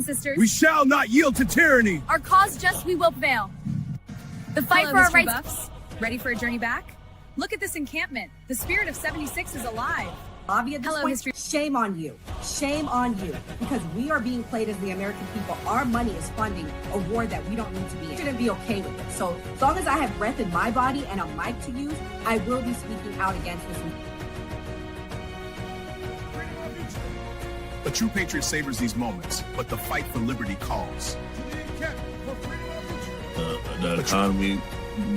and sisters. We shall not yield to tyranny. Our cause just, we will prevail. The fight for our rights. Buffs. Ready for a journey back? Look at this encampment. The spirit of 76 is alive. Bobby, at this point, history. Shame on you. Shame on you. Because we are being played as the American people. Our money is funding a war that we don't need to be in. We shouldn't be okay with it. So as long as I have breath in my body and a mic to use, I will be speaking out against this. A true patriot savors these moments, but the fight for liberty calls. The economy,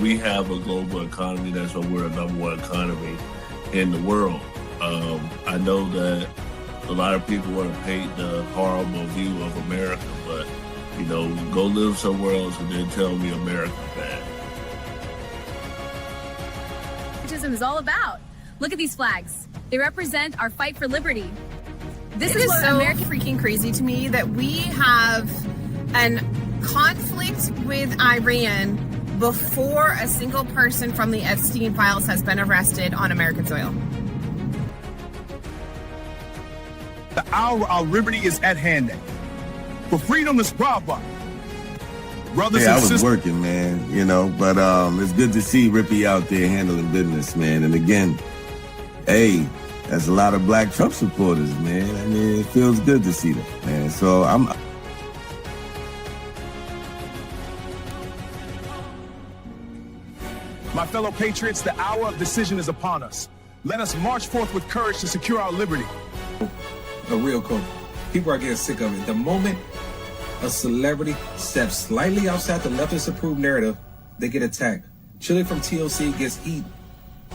we have a global economy. That's why we're a number one economy in the world. I know that a lot of people want to paint the horrible view of America, but, you know, go live somewhere else and then tell me America's bad. Patriotism is all about. Look at these flags. They represent our fight for liberty. This is so freaking crazy to me that we have an conflict with Iran before a single person from the Epstein files has been arrested on American soil. The hour of our liberty is at hand. For freedom is bravo. Brothers and I was sisters. working, man, you know, but it's good to see Rippy out there handling business, man. And again, hey, that's a lot of black Trump supporters, man. I mean, it feels good to see them, man. So My fellow patriots, the hour of decision is upon us. Let us march forth with courage to secure our liberty. A real coach. People are getting sick of it. The moment a celebrity steps slightly outside the leftist approved narrative, they get attacked. Chili from TLC gets eat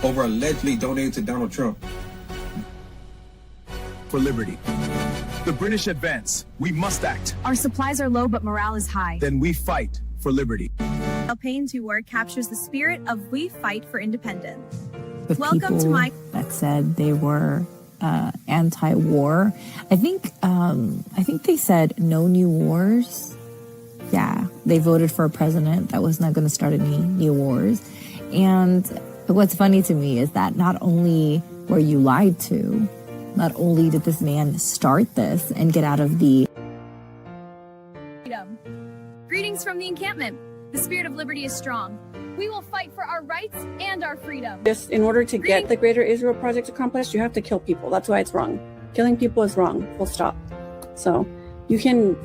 over allegedly donating to Donald Trump. For liberty. The British advance. We must act. Our supplies are low, but morale is high. Then we fight for liberty. Payne's work captures the spirit of we fight for independence. With Welcome to my... that said they were anti-war. I think they said no new wars. Yeah, they voted for a president that was not going to start any new wars. And what's funny to me is that not only were you lied to, not only did this man start this and get out of the... freedom. Greetings from the encampment. The spirit of liberty is strong. We will fight for our rights and our freedom. Just in order to get the Greater Israel Project accomplished, you have to kill people. That's why it's wrong. Killing people is wrong. Full stop. So you can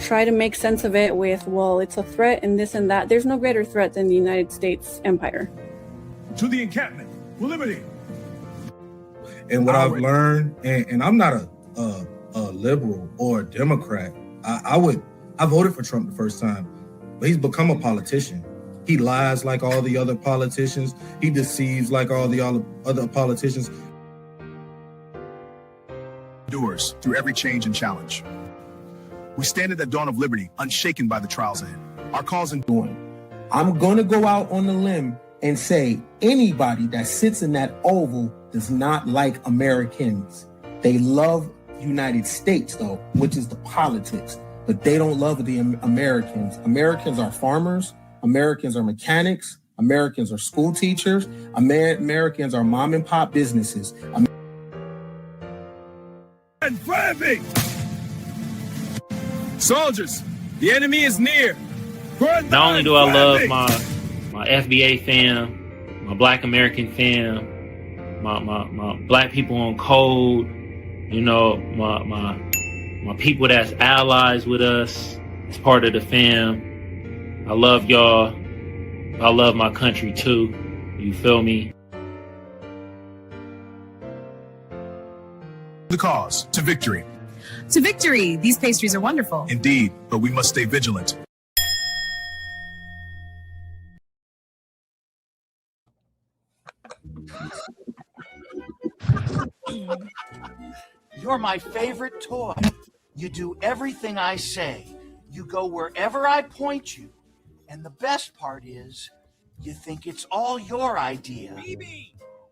try to make sense of it with, well, it's a threat and this and that. There's no greater threat than the United States empire. To the encampment. For liberty. And what I've learned, and I'm not a liberal or a Democrat. I voted for Trump the first time, but he's become a politician. He lies like all the other politicians. He deceives like all the other politicians. Endures through every change and challenge. We stand at the dawn of liberty, unshaken by the trials ahead. Our cause and doing. I'm going to go out on the limb and say anybody that sits in that oval does not like Americans. They love United States, though, which is the politics, but they don't love the Americans. Americans are farmers. Americans are mechanics. Americans are school teachers. Americans are mom and pop businesses. And flaming! Soldiers, the enemy is near. Not only do I love my FBA fam, my Black American fam, my Black people on code, you know, my people that's allies with us, as part of the fam. I love y'all. I love my country too. You feel me? The cause to victory. To victory. These pastries are wonderful. Indeed, but we must stay vigilant. You're my favorite toy. You do everything I say. You go wherever I point you. And the best part is, you think it's all your idea.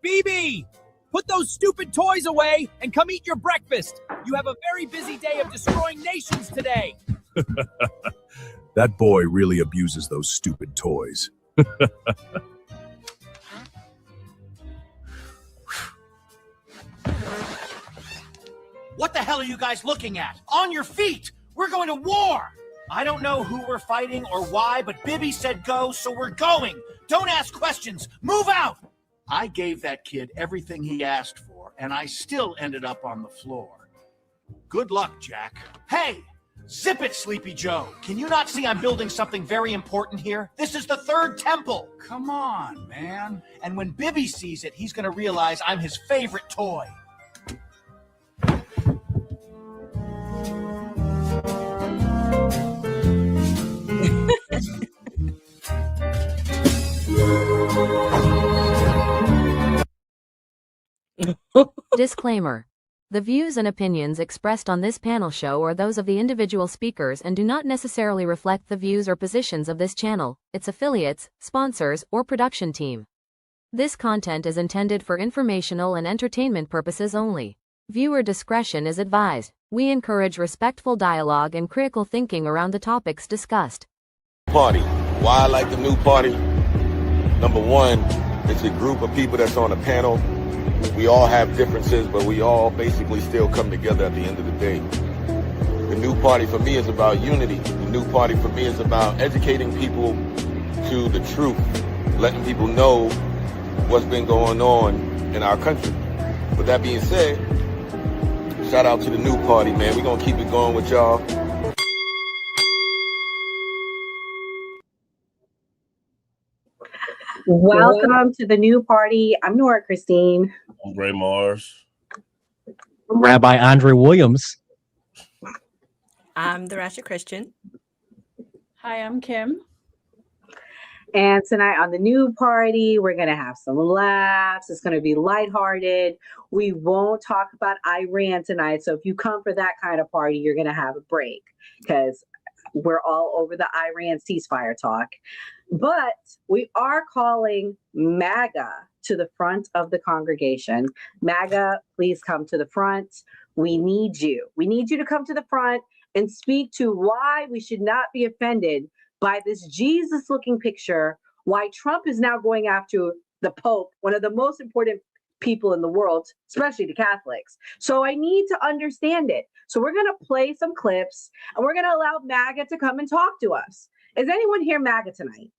BB! Put those stupid toys away and come eat your breakfast. You have a very busy day of destroying nations today. That boy really abuses those stupid toys. What the hell are you guys looking at? On your feet! We're going to war. I don't know who we're fighting or why, but Bibby said go, so we're going. Don't ask questions. Move out. I gave that kid everything he asked for, and I still ended up on the floor. Good luck, Jack. Hey, zip it, Sleepy Joe. Can you not see I'm building something very important here? This is the third temple. Come on, man. And when Bibby sees it, he's going to realize I'm his favorite toy. Disclaimer. The views and opinions expressed on this panel show are those of the individual speakers and do not necessarily reflect the views or positions of this channel, its affiliates, sponsors, or production team. This content is intended for informational and entertainment purposes only. Viewer discretion is advised. We encourage respectful dialogue and critical thinking around the topics discussed. Party. Why I like the new party? Number one, it's a group of people that's on a panel. We all have differences, but we all basically still come together at the end of the day. The new party for me is about unity. The new party for me is about educating people to the truth, letting people know what's been going on in our country. With that being said, shout out to the new party, man. We're going to keep it going with y'all. Welcome to the new party. I'm Nora Christine. I'm Gray Mars. Rabbi Andre Williams. I'm the Ratchet Christian. Hi, I'm Kim. And tonight on the new party, we're going to have some laughs. It's going to be lighthearted. We won't talk about Iran tonight. So if you come for that kind of party, you're going to have a break because we're all over the Iran ceasefire talk. But we are calling MAGA to the front of the congregation. MAGA, please come to the front. We need you. We need you to come to the front and speak to why we should not be offended by this Jesus-looking picture, why Trump is now going after the Pope, one of the most important people in the world, especially the Catholics. So I need to understand it. So we're going to play some clips and we're going to allow MAGA to come and talk to us. Is anyone here MAGA tonight?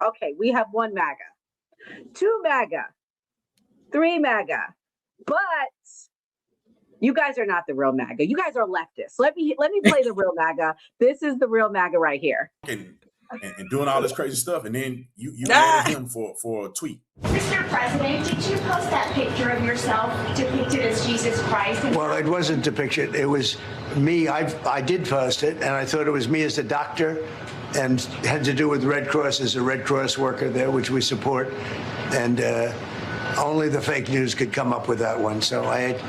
Okay, we have one MAGA, two MAGA, three MAGA, but you guys are not the real MAGA. You guys are leftists. Let me play the real MAGA. This is the real MAGA right here. And doing all this crazy stuff, and then you mad at him for a tweet. Mr. President, did you post that picture of yourself depicted as Jesus Christ? Well, it wasn't depicted. It was me. I did post it, and I thought it was me as a doctor, and had to do with Red Cross as a Red Cross worker there, which we support. And only the fake news could come up with that one. So I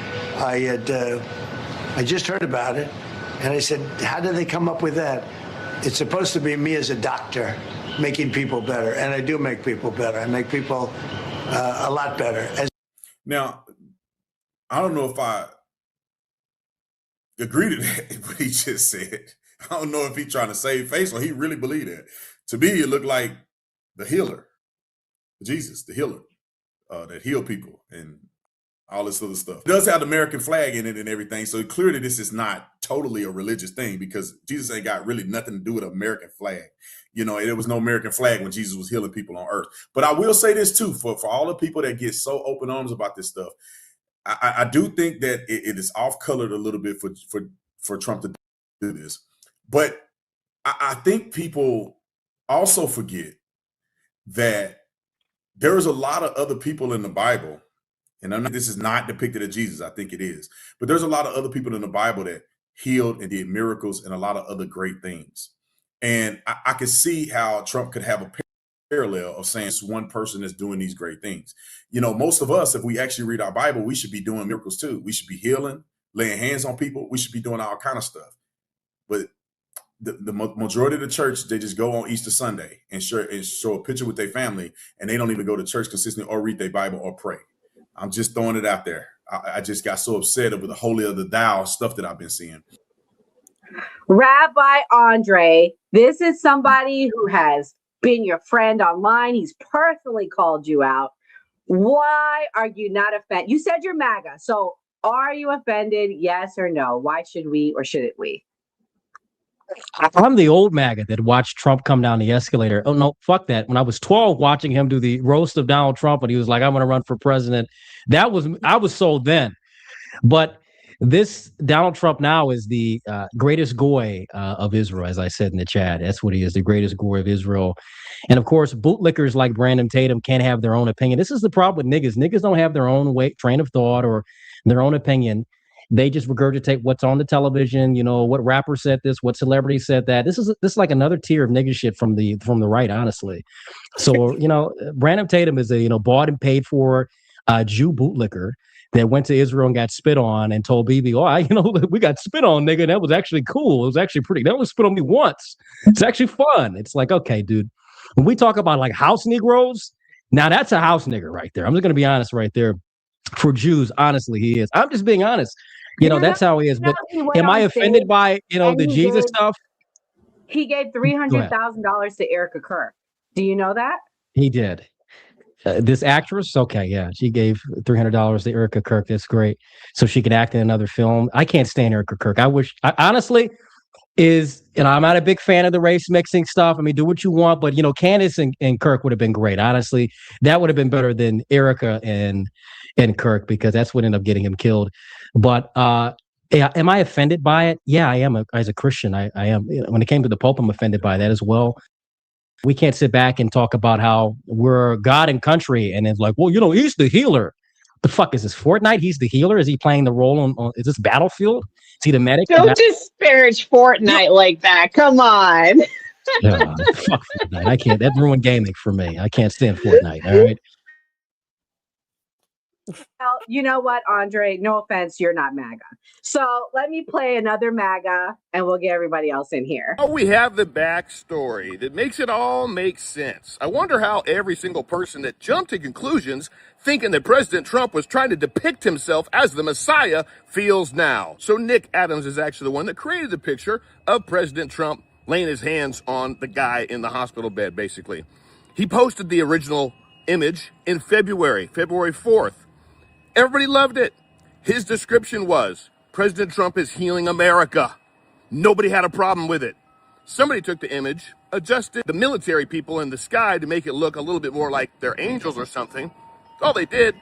just heard about it, and I said, how did they come up with that? It's supposed to be me as a doctor making people better, and I do make people better. I make people a lot better. Now, I don't know if I agree to that, what he just said. I don't know if he's trying to save face or he really believed that. To me, it looked like the healer, Jesus, the healer, that healed people and all this other stuff. It does have the American flag in it and everything, so clearly this is not totally a religious thing because Jesus ain't got really nothing to do with an American flag. You know, there was no American flag when Jesus was healing people on earth. But I will say this too, for all the people that get so open arms about this stuff, I do think that it is off-colored a little bit for Trump to do this. But I think people also forget that there is a lot of other people in the Bible. And I know this is not depicted as Jesus. I think it is. But there's a lot of other people in the Bible that healed and did miracles and a lot of other great things. And I can see how Trump could have a parallel of saying it's one person that's doing these great things. You know, most of us, if we actually read our Bible, we should be doing miracles too. We should be healing, laying hands on people. We should be doing all kind of stuff. But the majority of the church, they just go on Easter Sunday and show a picture with their family, and they don't even go to church consistently or read their Bible or pray. I'm just throwing it out there. I just got so upset over the holier than thou stuff that I've been seeing. Rabbi Andre, this is somebody who has been your friend online. He's personally called you out. Why are you not offended? You said you're MAGA. So Are you offended? Yes or no? Why should we or shouldn't we? I'm the old MAGA that watched Trump come down the escalator. Oh, no, fuck that. When I was 12, watching him do the roast of Donald Trump, and he was like, I'm going to run for president. I was sold then. But this Donald Trump now is the greatest goy of Israel, as I said in the chat. That's what he is, the greatest goy of Israel. And of course, bootlickers like Brandon Tatum can't have their own opinion. This is the problem with niggas. Niggas don't have their own train of thought or their own opinion. They just regurgitate what's on the television. You know, what rapper said this, what celebrity said that. This is like another tier of nigga shit from the right, honestly. So, you know, Brandon Tatum is a, you know, bought and paid for Jew bootlicker that went to Israel and got spit on and told BB, we got spit on, nigga. That was actually cool. It was actually pretty. That was spit on me once. It's actually fun. It's like, okay, dude. When we talk about like house Negroes, now that's a house nigger right there. I'm just going to be honest right there. For Jews, honestly, he is. I'm just being honest. You know, that's how he is. But am I offended by, you know, the Jesus stuff? He gave $300,000 to Erica Kirk. Do you know that? He did. This actress, okay, yeah, she gave $300 to Erica Kirk. That's great, so she could act in another film. I can't stand Erica Kirk. Honestly, I'm not a big fan of the race mixing stuff. I mean, do what you want, but you know, Candace and Kirk would have been great. Honestly, that would have been better than Erica and Kirk, because that's what ended up getting him killed. But yeah, am I offended by it? Yeah, I am. As a Christian, I am. You know, when it came to the Pope, I'm offended by that as well. We can't sit back and talk about how we're God and country, and it's like, well, you know, he's the healer. The fuck is this, Fortnite? He's the healer? Is he playing the role on is this Battlefield? Is he the medic? Don't disparage Fortnite like that. Come on. Fuck Fortnite. I can't. That ruined gaming for me. I can't stand Fortnite. All right. Well, you know what, Andre? No offense, you're not MAGA. So let me play another MAGA and we'll get everybody else in here. Oh, we have the backstory that makes it all make sense. I wonder how every single person that jumped to conclusions thinking that President Trump was trying to depict himself as the Messiah feels now. So Nick Adams is actually the one that created the picture of President Trump laying his hands on the guy in the hospital bed, basically. He posted the original image in February 4th. Everybody loved it. His description was, President Trump is healing America. Nobody had a problem with it. Somebody took the image, adjusted the military people in the sky to make it look a little bit more like they're angels or something. All they did.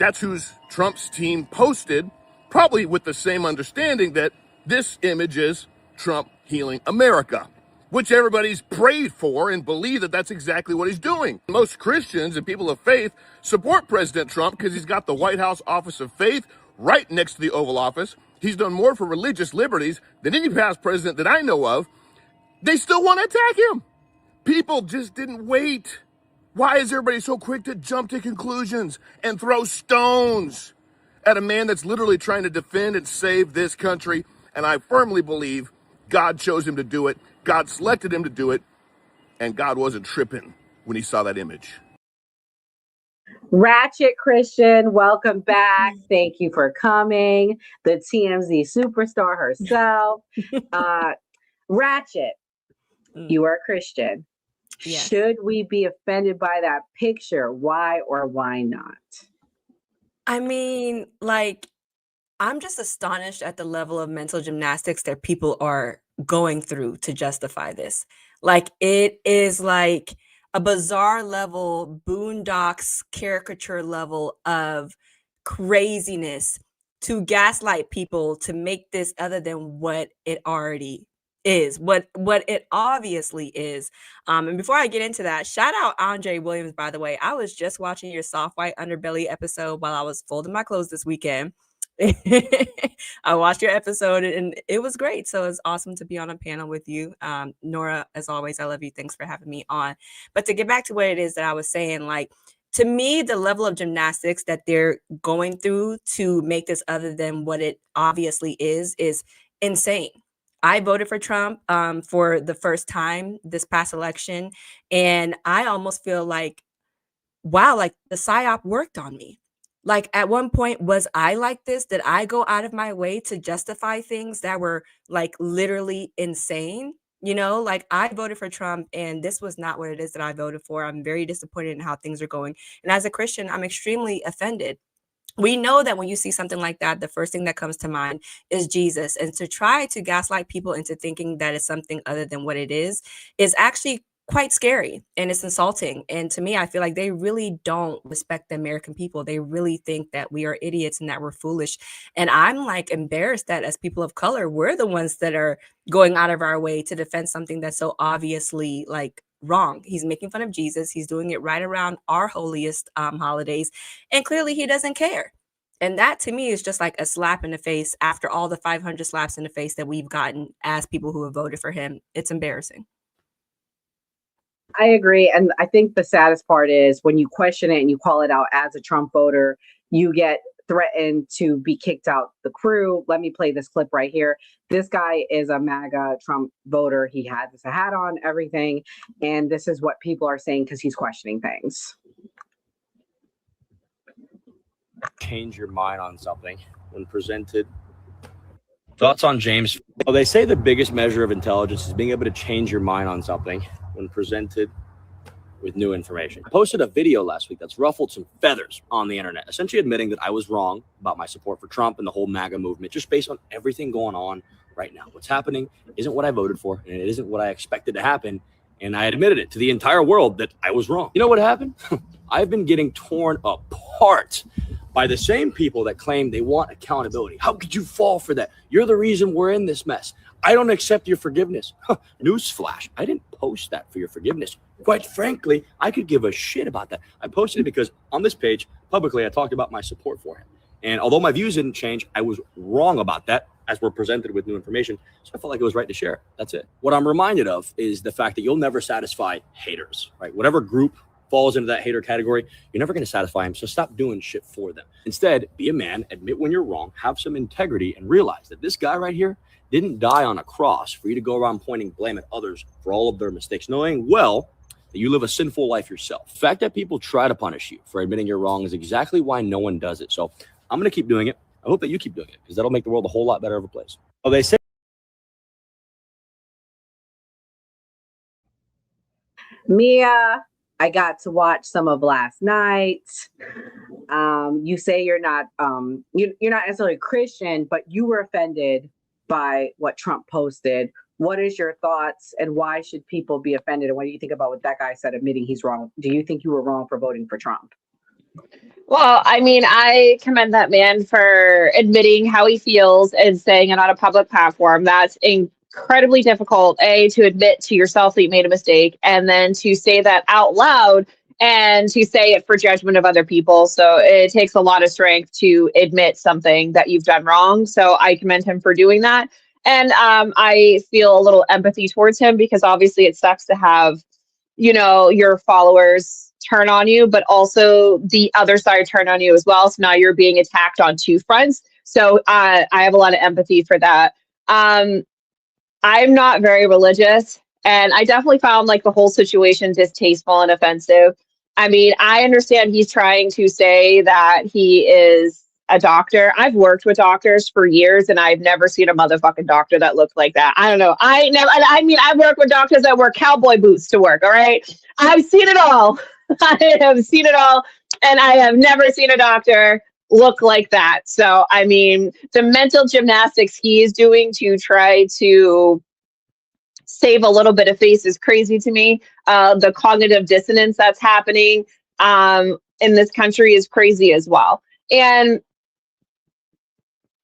That's who's Trump's team posted, probably with the same understanding that this image is Trump healing America, which everybody's prayed for and believe that that's exactly what he's doing. Most Christians and people of faith support President Trump because he's got the White House Office of Faith right next to the Oval Office. He's done more for religious liberties than any past president that I know of. They still want to attack him. People just didn't wait. Why is everybody so quick to jump to conclusions and throw stones at a man that's literally trying to defend and save this country? And I firmly believe God chose him to do it. God selected him to do it, and God wasn't tripping when he saw that image. Ratchet Christian, welcome back. Thank you for coming. The TMZ superstar herself. Ratchet, you are a Christian. Yes. Should we be offended by that picture? Why or why not? I mean, like, I'm just astonished at the level of mental gymnastics that people are going through to justify this. Like, it is like a bizarre level, Boondocks caricature level of craziness to gaslight people to make this other than what it already is, what it obviously is. And before I get into that, shout out Andre Williams, by the way. I was just watching your Soft White Underbelly episode while I was folding my clothes this weekend. I watched your episode and it was great. So it's awesome to be on a panel with you. Nora, as always, I love you. Thanks for having me on. But to get back to what it is that I was saying, like, to me, the level of gymnastics that they're going through to make this other than what it obviously is insane. I voted for Trump for the first time this past election. And I almost feel like, wow, like the PSYOP worked on me. Like, at one point, was I like this? Did I go out of my way to justify things that were like literally insane? You know, like, I voted for Trump and this was not what it is that I voted for. I'm very disappointed in how things are going. And as a Christian, I'm extremely offended We know that when you see something like that, the first thing that comes to mind is Jesus. And to try to gaslight people into thinking that it's something other than what it is actually quite scary, and it's insulting. And to me, I feel like they really don't respect the American people. They really think that we are idiots and that we're foolish. And I'm like embarrassed that as people of color, we're the ones that are going out of our way to defend something that's so obviously like wrong. He's making fun of Jesus. He's doing it right around our holiest holidays. And clearly he doesn't care. And that to me is just like a slap in the face after all the 500 slaps in the face that we've gotten as people who have voted for him. It's embarrassing. I agree. And I think the saddest part is when you question it and you call it out as a Trump voter, you get threatened to be kicked out the crew. Let me play this clip right here. This guy is a MAGA Trump voter. He has a hat on, everything. And this is what people are saying because he's questioning things. Change your mind on something when presented. Thoughts on James? Well, they say the biggest measure of intelligence is being able to change your mind on something when presented with new information. I posted a video last week that's ruffled some feathers on the internet, essentially admitting that I was wrong about my support for Trump and the whole MAGA movement, just based on everything going on right now. What's happening isn't what I voted for, and it isn't what I expected to happen. And I admitted it to the entire world that I was wrong. You know what happened? I've been getting torn apart by the same people that claim they want accountability. How could you fall for that? You're the reason we're in this mess. I don't accept your forgiveness. Newsflash, I didn't post that for your forgiveness. Quite frankly, I could give a shit about that. I posted it because on this page, publicly, I talked about my support for him. And although my views didn't change, I was wrong about that as we're presented with new information. So I felt like it was right to share. That's it. What I'm reminded of is the fact that you'll never satisfy haters, right? Whatever group falls into that hater category, you're never going to satisfy them. So stop doing shit for them. Instead, be a man, admit when you're wrong, have some integrity, and realize that this guy right here didn't die on a cross for you to go around pointing blame at others for all of their mistakes, knowing well that you live a sinful life yourself. The fact that people try to punish you for admitting you're wrong is exactly why no one does it. So I'm going to keep doing it. I hope that you keep doing it because that'll make the world a whole lot better of a place. Oh, they say. Mia, I got to watch some of last night. You say you're not you're not necessarily Christian, but you were offended by what Trump posted. What is your thoughts and why should people be offended? And what do you think about what that guy said, admitting he's wrong? Do you think you were wrong for voting for Trump? Well, I mean, I commend that man for admitting how he feels and saying it on a public platform. That's incredibly difficult, to admit to yourself that you made a mistake, and then to say that out loud and to say it for judgment of other people. So it takes a lot of strength to admit something that you've done wrong. So I commend him for doing that. And I feel a little empathy towards him because obviously it sucks to have, your followers turn on you, but also the other side turn on you as well. So now you're being attacked on two fronts. So I have a lot of empathy for that. I'm not very religious, and I definitely found like the whole situation distasteful and offensive. I mean, I understand he's trying to say that he is a doctor. I've worked with doctors for years, and I've never seen a motherfucking doctor that looked like that. I don't know. I've worked with doctors that wear cowboy boots to work. All right. I've seen it all. I have seen it all, and I have never seen a doctor look like that. So, I mean, the mental gymnastics he is doing to try to save a little bit of face is crazy to me. The cognitive dissonance that's happening in this country is crazy as well. And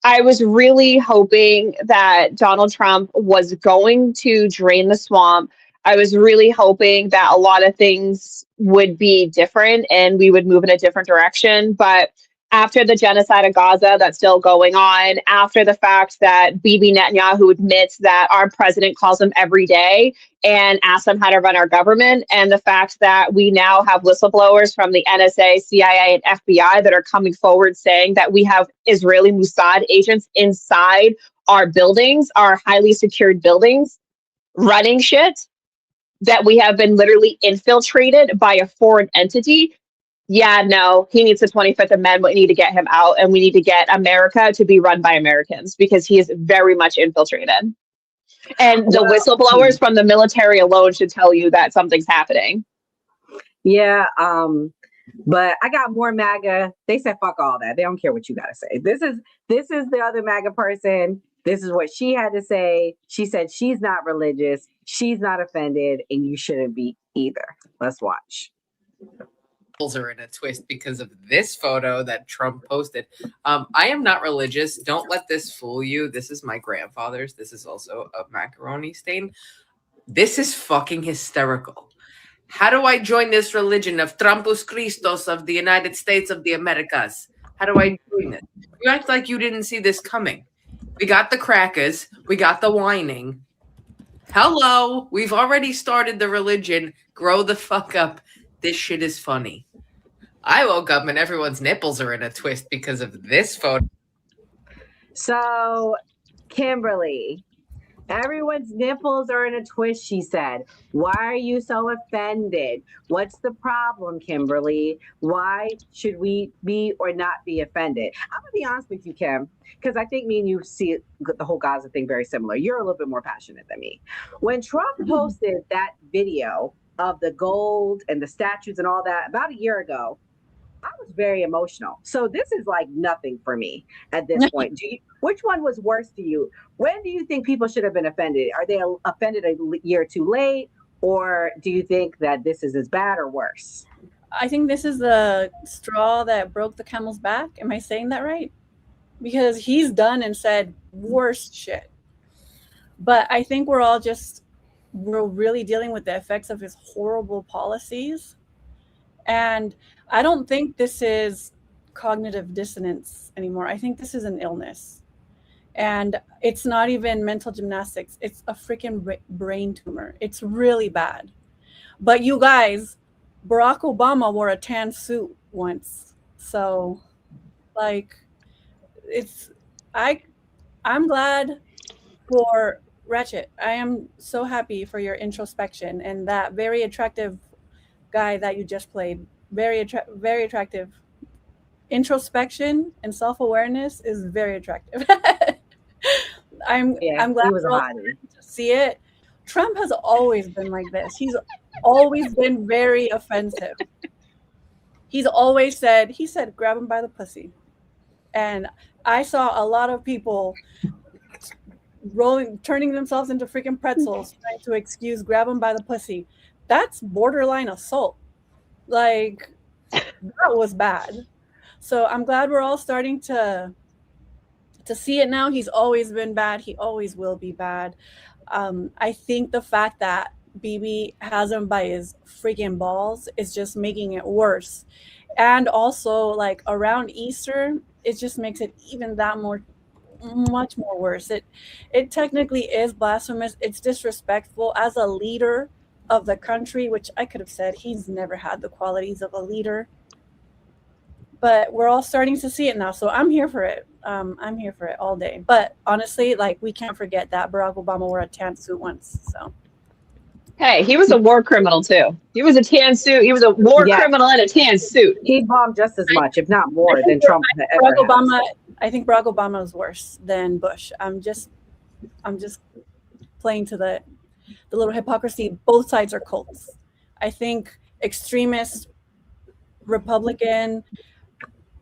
I was really hoping that Donald Trump was going to drain the swamp. I was really hoping that a lot of things would be different and we would move in a different direction. But after the genocide of Gaza that's still going on, after the fact that Bibi Netanyahu admits that our president calls him every day and asks him how to run our government, and the fact that we now have whistleblowers from the NSA, CIA, and FBI that are coming forward saying that we have Israeli Mossad agents inside our buildings, our highly secured buildings, running shit, that we have been literally infiltrated by a foreign entity. Yeah, no, he needs the 25th Amendment. We need to get him out, and we need to get America to be run by Americans because he is very much infiltrated. And the whistleblowers from the military alone should tell you that something's happening. Yeah, But I got more MAGA. They said fuck all that. They don't care what you gotta say. This is the other MAGA person. This is what she had to say. She said she's not religious, she's not offended, and you shouldn't be either. Let's watch. Are in a twist because of this photo that Trump posted. I am not religious. Don't let this fool you. This is my grandfather's. This is also a macaroni stain. This is fucking hysterical. How do I join this religion of Trumpus Christos of the United States of the Americas? How do I join it? You act like you didn't see this coming. We got the crackers. We got the whining. Hello. We've already started the religion. Grow the fuck up. This shit is funny. I woke up and everyone's nipples are in a twist because of this photo. So, Kimberly, everyone's nipples are in a twist, she said. Why are you so offended? What's the problem, Kimberly? Why should we be or not be offended? I'm going to be honest with you, Kim, because I think me and you see the whole Gaza thing very similar. You're a little bit more passionate than me. When Trump posted that video of the gold and the statues and all that about a year ago, I was very emotional. So this is like nothing for me at this point. Which one was worse to you? When do you think people should have been offended? Are they offended a year too late? Or do you think that this is as bad or worse? I think this is the straw that broke the camel's back. Am I saying that right? Because he's done and said worst shit. But I think we're really dealing with the effects of his horrible policies. And I don't think this is cognitive dissonance anymore. I think this is an illness. And it's not even mental gymnastics. It's a freaking brain tumor. It's really bad. But you guys, Barack Obama wore a tan suit once. So, like, I'm glad for Ratchet. I am so happy for your introspection and that very attractive guy that you just played. Very attractive. Introspection and self-awareness is very attractive. I'm glad to see it. Trump has always been like this. He's always been very offensive. He's always said, grab him by the pussy. And I saw a lot of people turning themselves into freaking pretzels, trying to excuse grab him by the pussy. That's borderline assault. Like, that was bad. So I'm glad we're all starting to see it now. He's always been bad. He always will be bad. I think the fact that Bibi has him by his freaking balls is just making it worse. And also, like, around Easter, it just makes it even much more worse. It technically is blasphemous. It's disrespectful as a leader of the country, which I could have said he's never had the qualities of a leader. But we're all starting to see it now. So I'm here for it. I'm here for it all day. But honestly, like, we can't forget that Barack Obama wore a tan suit once. So. Hey, he was a war criminal too. He was a tan suit. He was a war criminal in a tan suit. He bombed just as much, if not more, than Trump ever has. I think Barack Obama is worse than Bush. I'm just playing to the little hypocrisy. Both sides are cults. I think extremist Republican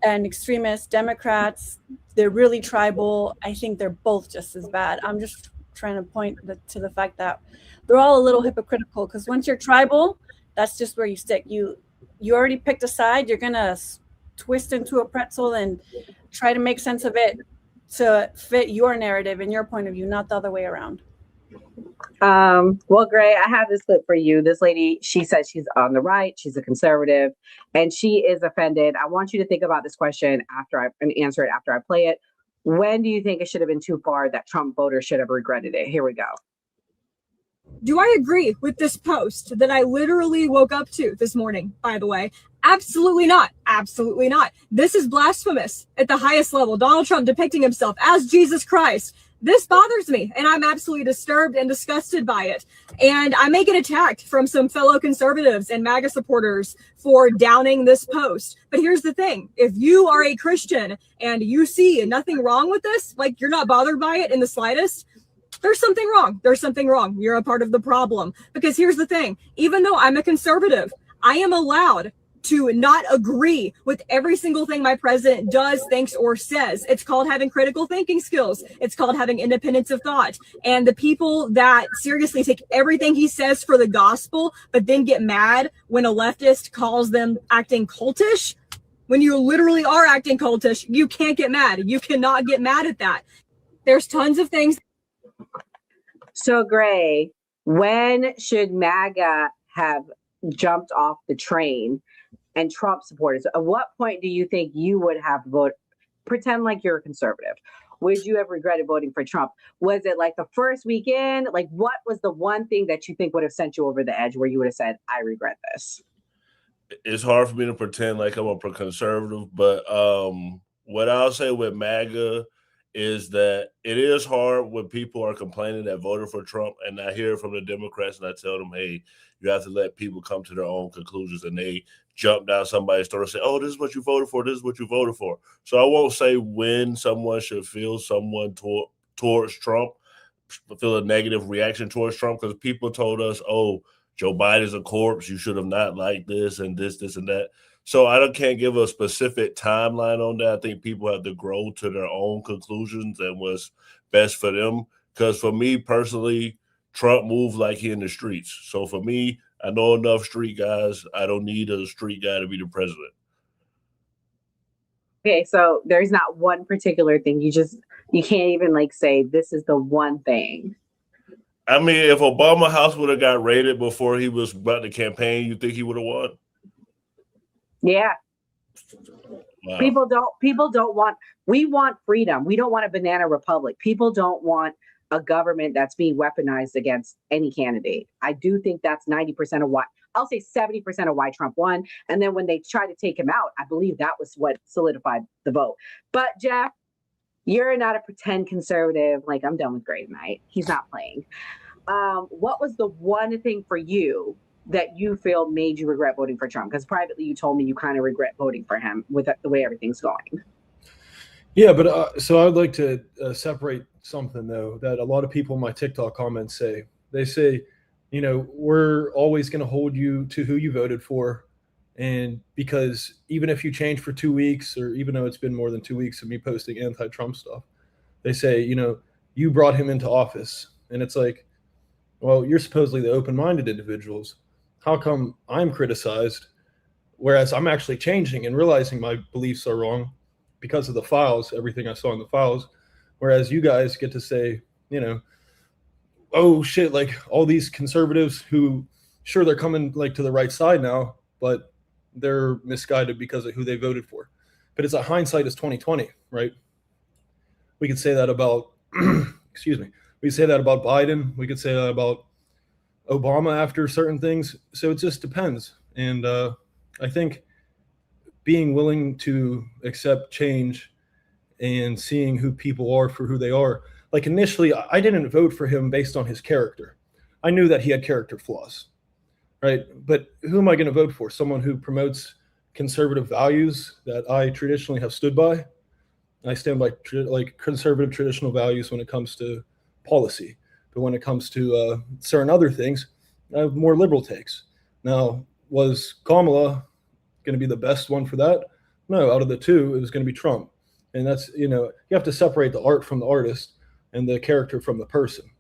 and extremist Democrats, they're really tribal. I think they're both just as bad. I'm just trying to point to the fact that they're all a little hypocritical, because once you're tribal, that's just where you stick. You already picked a side. You're gonna twist into a pretzel and try to make sense of it to fit your narrative and your point of view, not the other way around. Well, Gray, I have this clip for you. This lady, she says she's on the right, she's a conservative, and she is offended. I want you to think about this question and answer it after I play it. When do you think it should have been too far that Trump voters should have regretted it? Here we go. Do I agree with this post that I literally woke up to this morning, by the way? Absolutely not. Absolutely not. This is blasphemous at the highest level. Donald Trump depicting himself as Jesus Christ. This bothers me, and I'm absolutely disturbed and disgusted by it. And I may get attacked from some fellow conservatives and MAGA supporters for downing this post. But here's the thing. If you are a Christian and you see nothing wrong with this, like you're not bothered by it in the slightest, there's something wrong. There's something wrong. You're a part of the problem. Because here's the thing. Even though I'm a conservative, I am allowed to not agree with every single thing my president does, thinks, or says. It's called having critical thinking skills. It's called having independence of thought. And the people that seriously take everything he says for the gospel, but then get mad when a leftist calls them acting cultish, when you literally are acting cultish, you can't get mad. You cannot get mad at that. There's tons of things. So, Gray, when should MAGA have jumped off the train and Trump supporters? At what point do you think you would have voted? Pretend like you're a conservative. Would you have regretted voting for Trump? Was it like the first weekend? Like, what was the one thing that you think would have sent you over the edge where you would have said, I regret this? It's hard for me to pretend like I'm a conservative, but what I'll say with MAGA is that it is hard when people are complaining that voted for Trump, and I hear it from the Democrats, and I tell them, hey, you have to let people come to their own conclusions, and they jump down somebody's throat and say, oh, this is what you voted for, this is what you voted for. So I won't say when someone should feel someone towards Trump, feel a negative reaction towards Trump, because people told us, oh, Joe Biden's a corpse, you should have not liked this and this, this, and that. So I can't give a specific timeline on that. I think people have to grow to their own conclusions and what's best for them. Because for me personally, Trump moved like he in the streets. So for me, I know enough street guys. I don't need a street guy to be the president. Okay, so there's not one particular thing. You can't even like say this is the one thing. I mean, if Obama's house would have got raided before he was about to campaign, you think he would have won? Yeah. Wow. People don't want, we want freedom. We don't want a banana republic. People don't want a government that's being weaponized against any candidate. I do think that's 90% of why, I'll say 70% of why Trump won. And then when they tried to take him out, I believe that was what solidified the vote. But Jeff, you're not a pretend conservative. Like, I'm done with Gray tonight. He's not playing. What was the one thing for you that you feel made you regret voting for Trump? Because privately you told me you kind of regret voting for him with the way everything's going. Yeah, but so I would like to separate something, though, that a lot of people in my TikTok comments say. They say, you know, we're always going to hold you to who you voted for. And because even if you change for 2 weeks, or even though it's been more than 2 weeks of me posting anti-Trump stuff, they say, you know, you brought him into office. And it's like, well, you're supposedly the open-minded individuals. How come I'm criticized, whereas I'm actually changing and realizing my beliefs are wrong because of the files, everything I saw in the files, whereas you guys get to say, you know, oh shit, like all these conservatives who, sure, they're coming like to the right side now, but they're misguided because of who they voted for. But it's a hindsight is 2020, right? We could say that about, excuse me, we could say that about Biden. We could say that about Obama after certain things. So it just depends. And I think being willing to accept change and seeing who people are for who they are. Like initially, I didn't vote for him based on his character. I knew that he had character flaws, right? But who am I going to vote for? Someone who promotes conservative values that I traditionally have stood by. I stand by like conservative traditional values when it comes to policy. But when it comes to certain other things, I have more liberal takes. Now, was Kamala going to be the best one for that? No, out of the two, it was going to be Trump. And that's, you know, you have to separate the art from the artist and the character from the person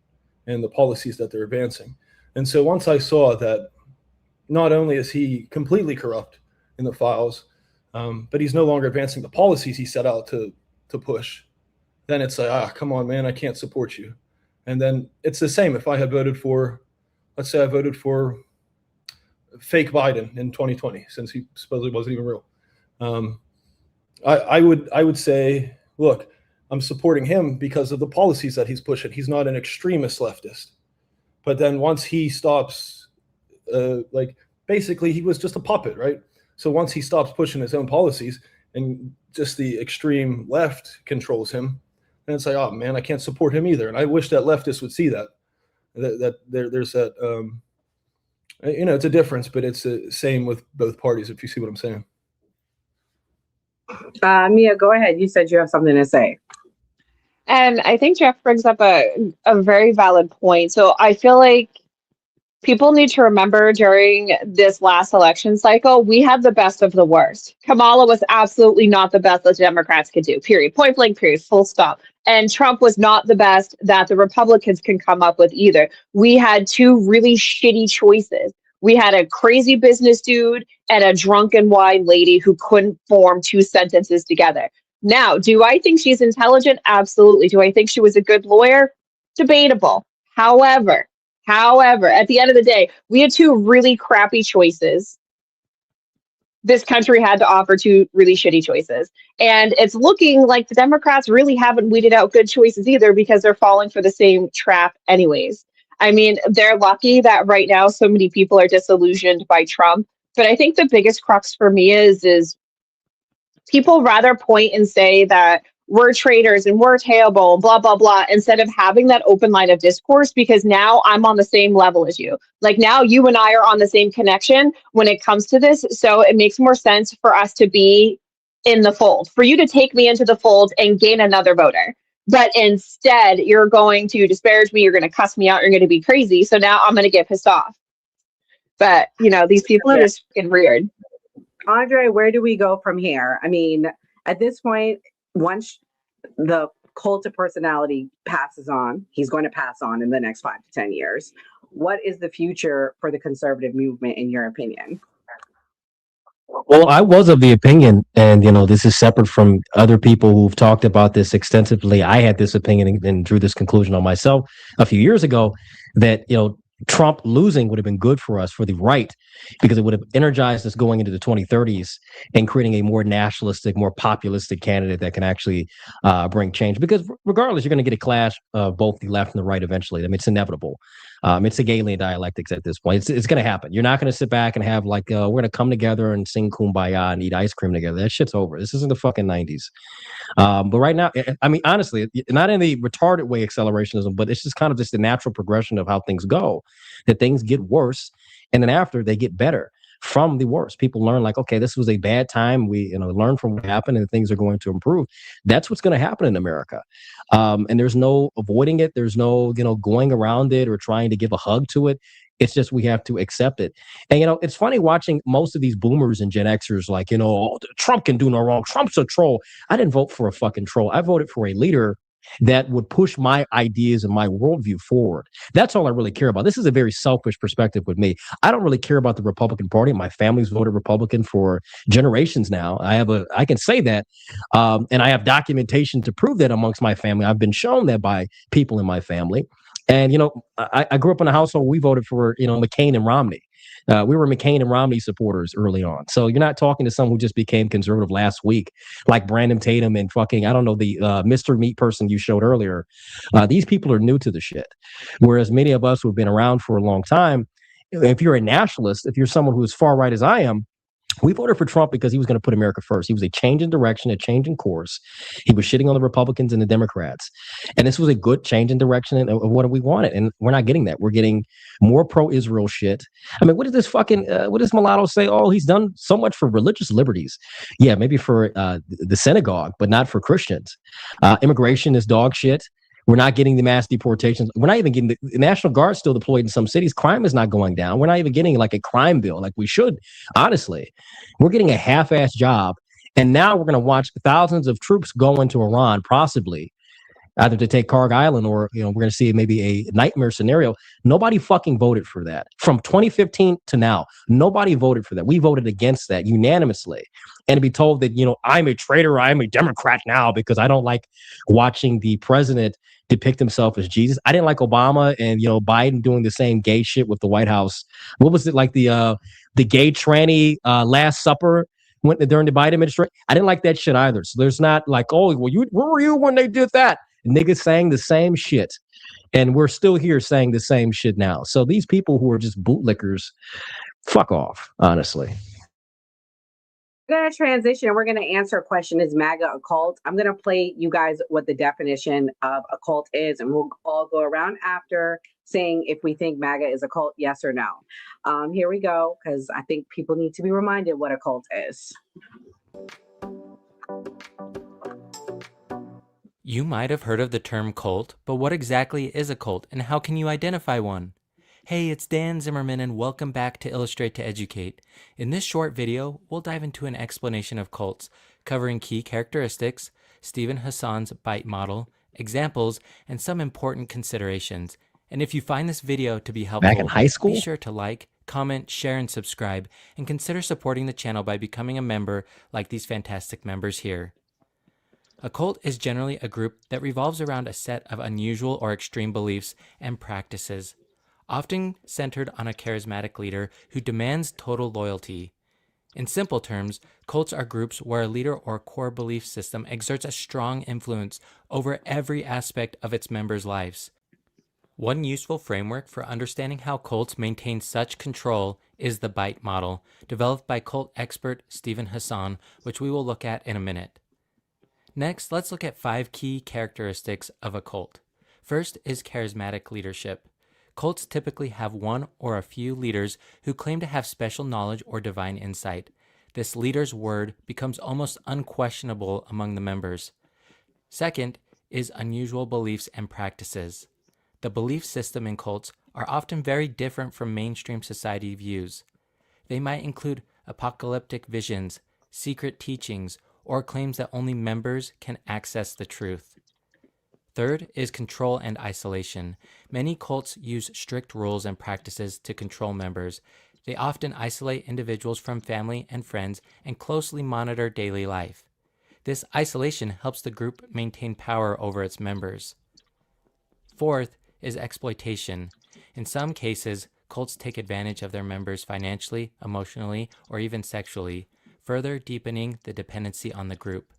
and the policies that they're advancing. And so once I saw that not only is he completely corrupt in the files, but he's no longer advancing the policies he set out to push, then it's like, come on, man, I can't support you. And then it's the same if I had voted for, let's say I voted for fake Biden in 2020, since he supposedly wasn't even real. I would say, look, I'm supporting him because of the policies that he's pushing. He's not an extremist leftist. But then once he stops, like basically he was just a puppet, right? So once he stops pushing his own policies and just the extreme left controls him, and it's like, oh man, I can't support him either. And I wish that leftists would see that there's that, you know, it's a difference, but it's the same with both parties, if you see what I'm saying. Mia, go ahead. You said you have something to say. And I think Jeff brings up a very valid point. So I feel like People need to remember during this last election cycle, we had the best of the worst. Kamala was absolutely not the best that Democrats could do, period. Point blank, period, full stop. And Trump was not the best that the Republicans can come up with either. We had two really shitty choices. We had a crazy business dude and a drunken wine lady who couldn't form two sentences together. Now, do I think she's intelligent? Absolutely. Do I think she was a good lawyer? Debatable. However, at the end of the day, we had two really crappy choices. This country had to offer two really shitty choices. And it's looking like the Democrats really haven't weeded out good choices either because they're falling for the same trap anyways. I mean, they're lucky that right now so many people are disillusioned by Trump. But I think the biggest crux for me is people rather point and say that we're traitors and we're terrible and blah, blah, blah, instead of having that open line of discourse, because now I'm on the same level as you. Like now you and I are on the same connection when it comes to this. So it makes more sense for us to be in the fold, for you to take me into the fold and gain another voter. But instead, you're going to disparage me. You're going to cuss me out. You're going to be crazy. So now I'm going to get pissed off. But, you know, these people are just fucking weird. Andre, where do we go from here? I mean, at this point, once the cult of personality passes on, he's going to pass on in the next 5 to 10 years. What is the future for the conservative movement, in your opinion? Well, I was of the opinion, and you know, this is separate from other people who've talked about this extensively. I had this opinion and drew this conclusion on myself a few years ago that, you know, Trump losing would have been good for us, for the right, because it would have energized us going into the 2030s and creating a more nationalistic, more populistic candidate that can actually bring change. Because regardless, you're going to get a clash of both the left and the right eventually. I mean, it's inevitable. It's Hegelian dialectics at this point. It's going to happen. You're not going to sit back and have like, we're going to come together and sing Kumbaya and eat ice cream together. That shit's over. This isn't the fucking 90s. But right now, I mean, honestly, not in the retarded way accelerationism, but it's just kind of just the natural progression of how things go, that things get worse. And then after they get better from the worst. People learn like, okay, this was a bad time. We, you know, learn from what happened and things are going to improve. That's what's going to happen in America. And there's no avoiding it. There's no, you know, going around it or trying to give a hug to it. It's just we have to accept it. And, you know, it's funny watching most of these boomers and Gen Xers like, you know, oh, Trump can do no wrong. Trump's a troll. I didn't vote for a fucking troll. I voted for a leader that would push my ideas and my worldview forward. That's all I really care about. This is a very selfish perspective with me. I don't really care about the Republican Party. My family's voted Republican for generations now. I can say that. And I have documentation to prove that amongst my family. I've been shown that by people in my family. And, you know, I grew up in a household, we voted for, you know, McCain and Romney. We were McCain and Romney supporters early on. So you're not talking to someone who just became conservative last week, like Brandon Tatum and fucking, I don't know, the Mr. Meat person you showed earlier. These people are new to the shit. Whereas many of us who have been around for a long time, if you're a nationalist, if you're someone who is far right as I am, we voted for Trump because he was going to put America first. He was a change in direction, a change in course. He was shitting on the Republicans and the Democrats. And this was a good change in direction of what we wanted. And we're not getting that. We're getting more pro-Israel shit. I mean, what does Mulatto say? Oh, he's done so much for religious liberties. Yeah, maybe for the synagogue, but not for Christians. Immigration is dog shit. We're not getting the mass deportations. We're not even getting the National Guard still deployed in some cities. Crime is not going down. We're not even getting like a crime bill like we should, honestly. We're getting a half-assed job. And now we're going to watch thousands of troops go into Iran, possibly, either to take Karg Island or, you know, we're going to see maybe a nightmare scenario. Nobody fucking voted for that. From 2015 to now, nobody voted for that. We voted against that unanimously. And to be told that, you know, I'm a traitor, I'm a Democrat now because I don't like watching the president depict himself as Jesus. I didn't like Obama and, you know, Biden doing the same gay shit with the White House. What was it like the gay tranny Last Supper during the Biden administration? I didn't like that shit either. So there's not like, oh, well, where were you when they did that? Niggas saying the same shit. And we're still here saying the same shit now. So these people who are just bootlickers, fuck off, honestly. We're going to transition. We're going to answer a question, is MAGA a cult? I'm going to play you guys what the definition of a cult is, and we'll all go around after saying if we think MAGA is a cult, yes or no. Here we go, because I think people need to be reminded what a cult is. You might have heard of the term cult, but what exactly is a cult and how can you identify one? Hey, it's Dan Zimmerman and welcome back to Illustrate to Educate. In this short video, we'll dive into an explanation of cults, covering key characteristics, Stephen Hassan's bite model, examples, and some important considerations. And if you find this video to be helpful, Back in high school? be sure to like, comment, share, and subscribe, and consider supporting the channel by becoming a member like these fantastic members here. A cult is generally a group that revolves around a set of unusual or extreme beliefs and practices, often centered on a charismatic leader who demands total loyalty. In simple terms, cults are groups where a leader or core belief system exerts a strong influence over every aspect of its members' lives. One useful framework for understanding how cults maintain such control is the bite model, developed by cult expert Stephen Hassan, which we will look at in a minute. Next, let's look at 5 key characteristics of a cult. First is charismatic leadership. Cults typically have one or a few leaders who claim to have special knowledge or divine insight. This leader's word becomes almost unquestionable among the members. Second is unusual beliefs and practices. The belief system in cults are often very different from mainstream society views. They might include apocalyptic visions, secret teachings, or claims that only members can access the truth. Third is control and isolation. Many cults use strict rules and practices to control members. They often isolate individuals from family and friends and closely monitor daily life. This isolation helps the group maintain power over its members. Fourth is exploitation. In some cases, cults take advantage of their members financially, emotionally, or even sexually, further deepening the dependency on the group.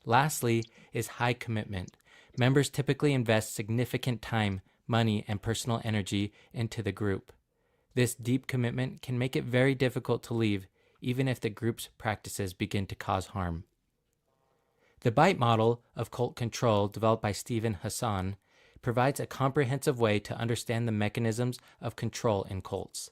Lastly is high commitment. Members typically invest significant time, money, and personal energy into the group. This deep commitment can make it very difficult to leave, even if the group's practices begin to cause harm. The bite model of cult control, developed by Stephen Hassan, provides a comprehensive way to understand the mechanisms of control in cults.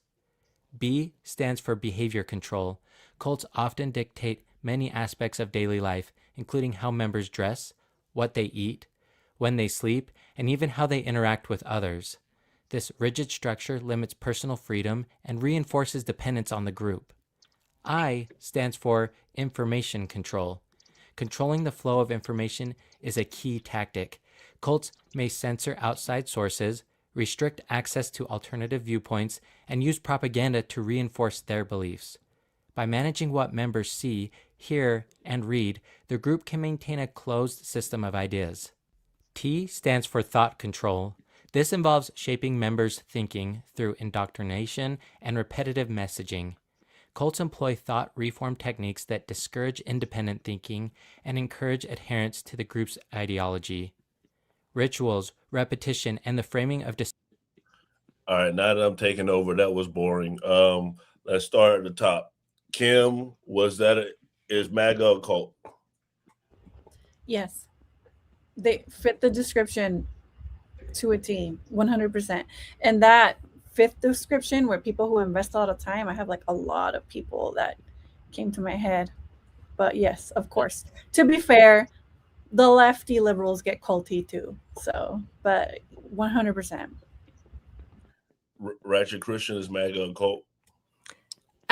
B stands for behavior control. Cults often dictate many aspects of daily life, including how members dress, what they eat, when they sleep, and even how they interact with others. This rigid structure limits personal freedom and reinforces dependence on the group. I stands for information control. Controlling the flow of information is a key tactic. Cults may censor outside sources, restrict access to alternative viewpoints, and use propaganda to reinforce their beliefs. By managing what members see, hear, and read, the group can maintain a closed system of ideas. T stands for thought control. This involves shaping members' thinking through indoctrination and repetitive messaging. Cults employ thought reform techniques that discourage independent thinking and encourage adherence to the group's ideology. Rituals, repetition, and the framing of All right, now that I'm taking over, that was boring. Let's start at the top. Kim, is MAGA a cult? Yes. They fit the description to a T, 100%. And that fifth description, where people who invest a lot of time, I have like a lot of people that came to my head. But yes, of course. To be fair, the lefty liberals get culty too. So, but 100%. Ratchet Christian, is MAGA a cult?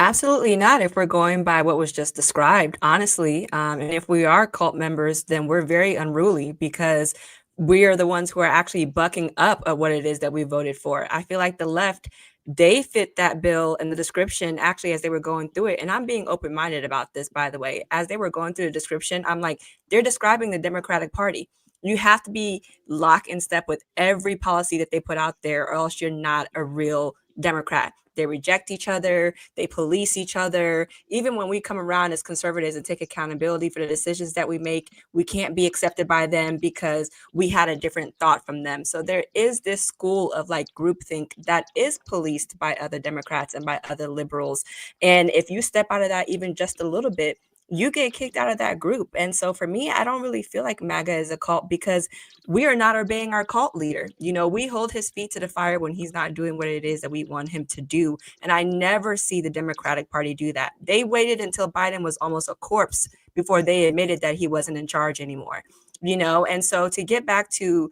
Absolutely not, if we're going by what was just described, honestly. And if we are cult members, then we're very unruly because we are the ones who are actually bucking up at what it is that we voted for. I feel like the left, they fit that bill in the description actually as they were going through it. And I'm being open-minded about this, by the way. As they were going through the description, I'm like, they're describing the Democratic Party. You have to be lock in step with every policy that they put out there, or else you're not a real Democrat. They reject each other. They police each other. Even when we come around as conservatives and take accountability for the decisions that we make, we can't be accepted by them because we had a different thought from them. So there is this school of like groupthink that is policed by other Democrats and by other liberals. And if you step out of that even just a little bit, you get kicked out of that group. And so for me, I don't really feel like MAGA is a cult because we are not obeying our cult leader. You know, we hold his feet to the fire when he's not doing what it is that we want him to do. And I never see the Democratic Party do that. They waited until Biden was almost a corpse before they admitted that he wasn't in charge anymore, you know? And so to get back to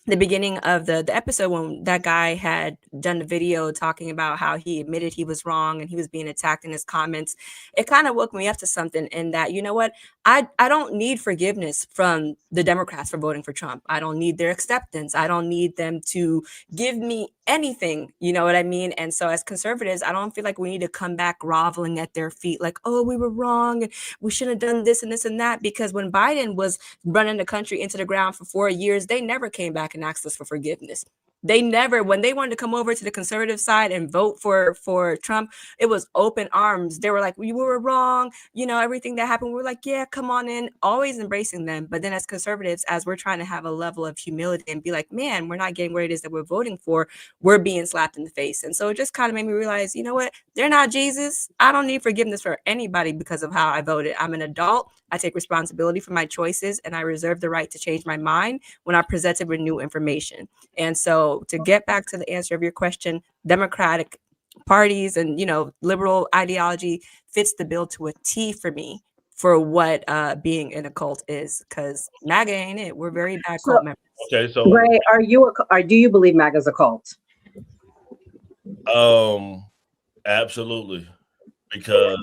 the beginning of the episode when that guy had done the video talking about how he admitted he was wrong and he was being attacked in his comments, it kind of woke me up to something in that, you know what, I don't need forgiveness from the Democrats for voting for Trump. I don't need their acceptance. I don't need them to give me anything, you know what I mean? And so as conservatives, I don't feel like we need to come back groveling at their feet like, oh, we were wrong and we shouldn't have done this and this and that, because when Biden was running the country into the ground for 4 years, they never came back and asked us for forgiveness. They never, when they wanted to come over to the conservative side and vote for Trump, it was open arms. They were like, we were wrong, you know, everything that happened. We're like, yeah, come on in, always embracing them. But then as conservatives, as we're trying to have a level of humility and be like, man, we're not getting what it is that we're voting for, we're being slapped in the face. And so it just kind of made me realize, you know what, they're not Jesus. I don't need forgiveness for anybody because of how I voted. I'm an adult. I take responsibility for my choices, and I reserve the right to change my mind when I'm presented with new information. And so to get back to the answer of your question, Democratic parties and, you know, liberal ideology fits the bill to a T for me for what being in a cult is, because MAGA ain't it. We're very bad cult members. Okay, so Gray, do you believe MAGA's a cult? Absolutely, because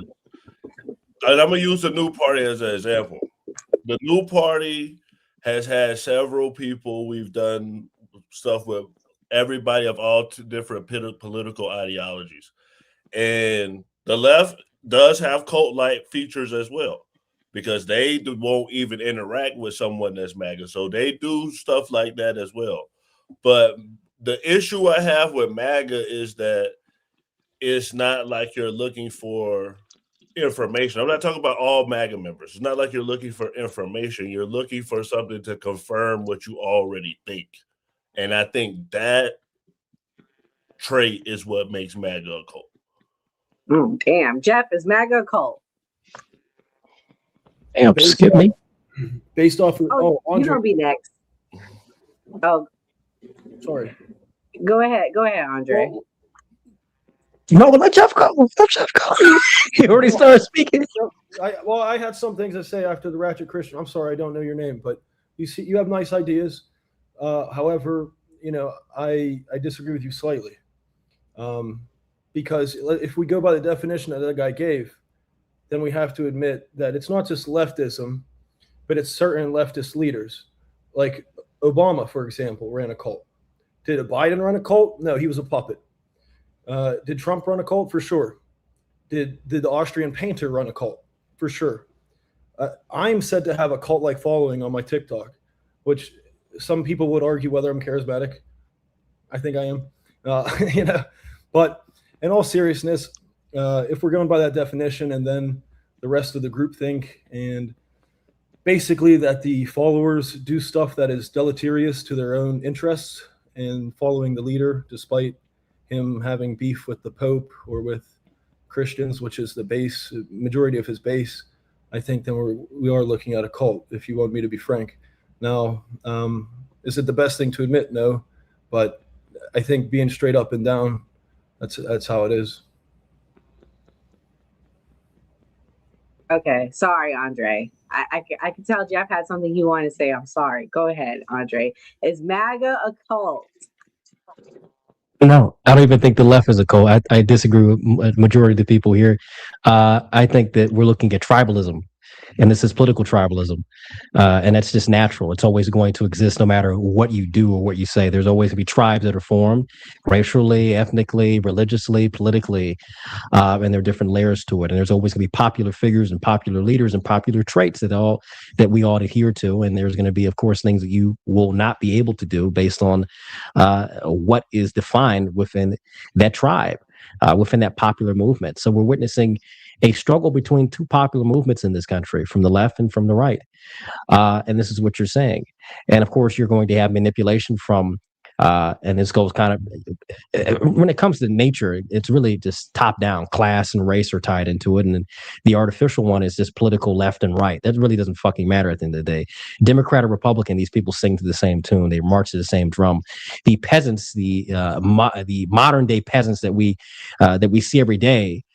and I'm gonna use the new party as an example. The new party has had several people. We've done stuff with everybody of all different political ideologies, and the left does have cult-like features as well, because they won't even interact with someone that's MAGA, so they do stuff like that as well. But the issue I have with MAGA is that it's not like you're looking for information. I'm not talking about all MAGA members. It's not like you're looking for information. You're looking for something to confirm what you already think. And I think that trait is what makes MAGA a cult. Damn. Jeff, is MAGA a cult? Damn, skip me. Based off of, you Andre. don't be next. Oh, sorry. Go ahead, Andre. No, let Jeff go. Let Jeff go. He already started speaking. I had some things to say after the Ratchet Christian. I'm sorry, I don't know your name, but you have nice ideas. However, you know, I disagree with you slightly. Because if we go by the definition that that guy gave, then we have to admit that it's not just leftism, but it's certain leftist leaders. Like Obama, for example, ran a cult. Did Biden run a cult? No, he was a puppet. Did Trump run a cult? For sure. Did the Austrian painter run a cult? For sure. I'm said to have a cult-like following on my TikTok, which some people would argue whether I'm charismatic. I think I am. You know, but in all seriousness, if we're going by that definition and then the rest of the group think, and basically that the followers do stuff that is deleterious to their own interests and following the leader despite him having beef with the Pope or with Christians, which is the base majority of his base, I think then we are looking at a cult, if you want me to be frank. Now, is it the best thing to admit? No, but I think being straight up and down, that's how it is. Okay, sorry, Andre. I can tell Jeff had something he wanted to say. I'm sorry. Go ahead, Andre. Is MAGA a cult? No, I don't even think the left is a cult. I disagree with majority of the people here. I think that we're looking at tribalism, and this is political tribalism, and that's just natural. It's always going to exist no matter what you do or what you say. There's always going to be tribes that are formed racially, ethnically, religiously, politically, and there are different layers to it. And there's always going to be popular figures and popular leaders and popular traits that we all adhere to. And there's going to be, of course, things that you will not be able to do based on what is defined within that tribe, within that popular movement. So we're witnessing a struggle between two popular movements in this country, from the left and from the right. And this is what you're saying. And of course, you're going to have manipulation from, and this goes kind of, when it comes to nature, it's really just top down. Class and race are tied into it. And then the artificial one is just political left and right. That really doesn't fucking matter at the end of the day. Democrat or Republican, these people sing to the same tune. They march to the same drum. The peasants, the modern day peasants that we see every day,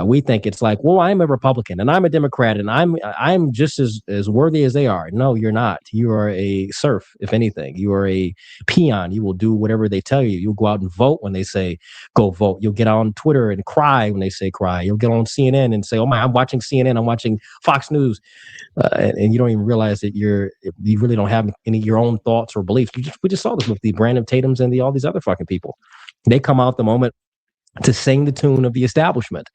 We think it's like, well, I'm a Republican and I'm a Democrat and I'm just as worthy as they are. No, you're not. You are a serf, if anything. You are a peon. You will do whatever they tell you. You'll go out and vote when they say go vote. You'll get on Twitter and cry when they say cry. You'll get on CNN and say, oh my, I'm watching CNN. I'm watching Fox News. And you don't even realize that you really don't have any of your own thoughts or beliefs. We just saw this with the Brandon Tatums and all these other fucking people. They come out the moment to sing the tune of the establishment.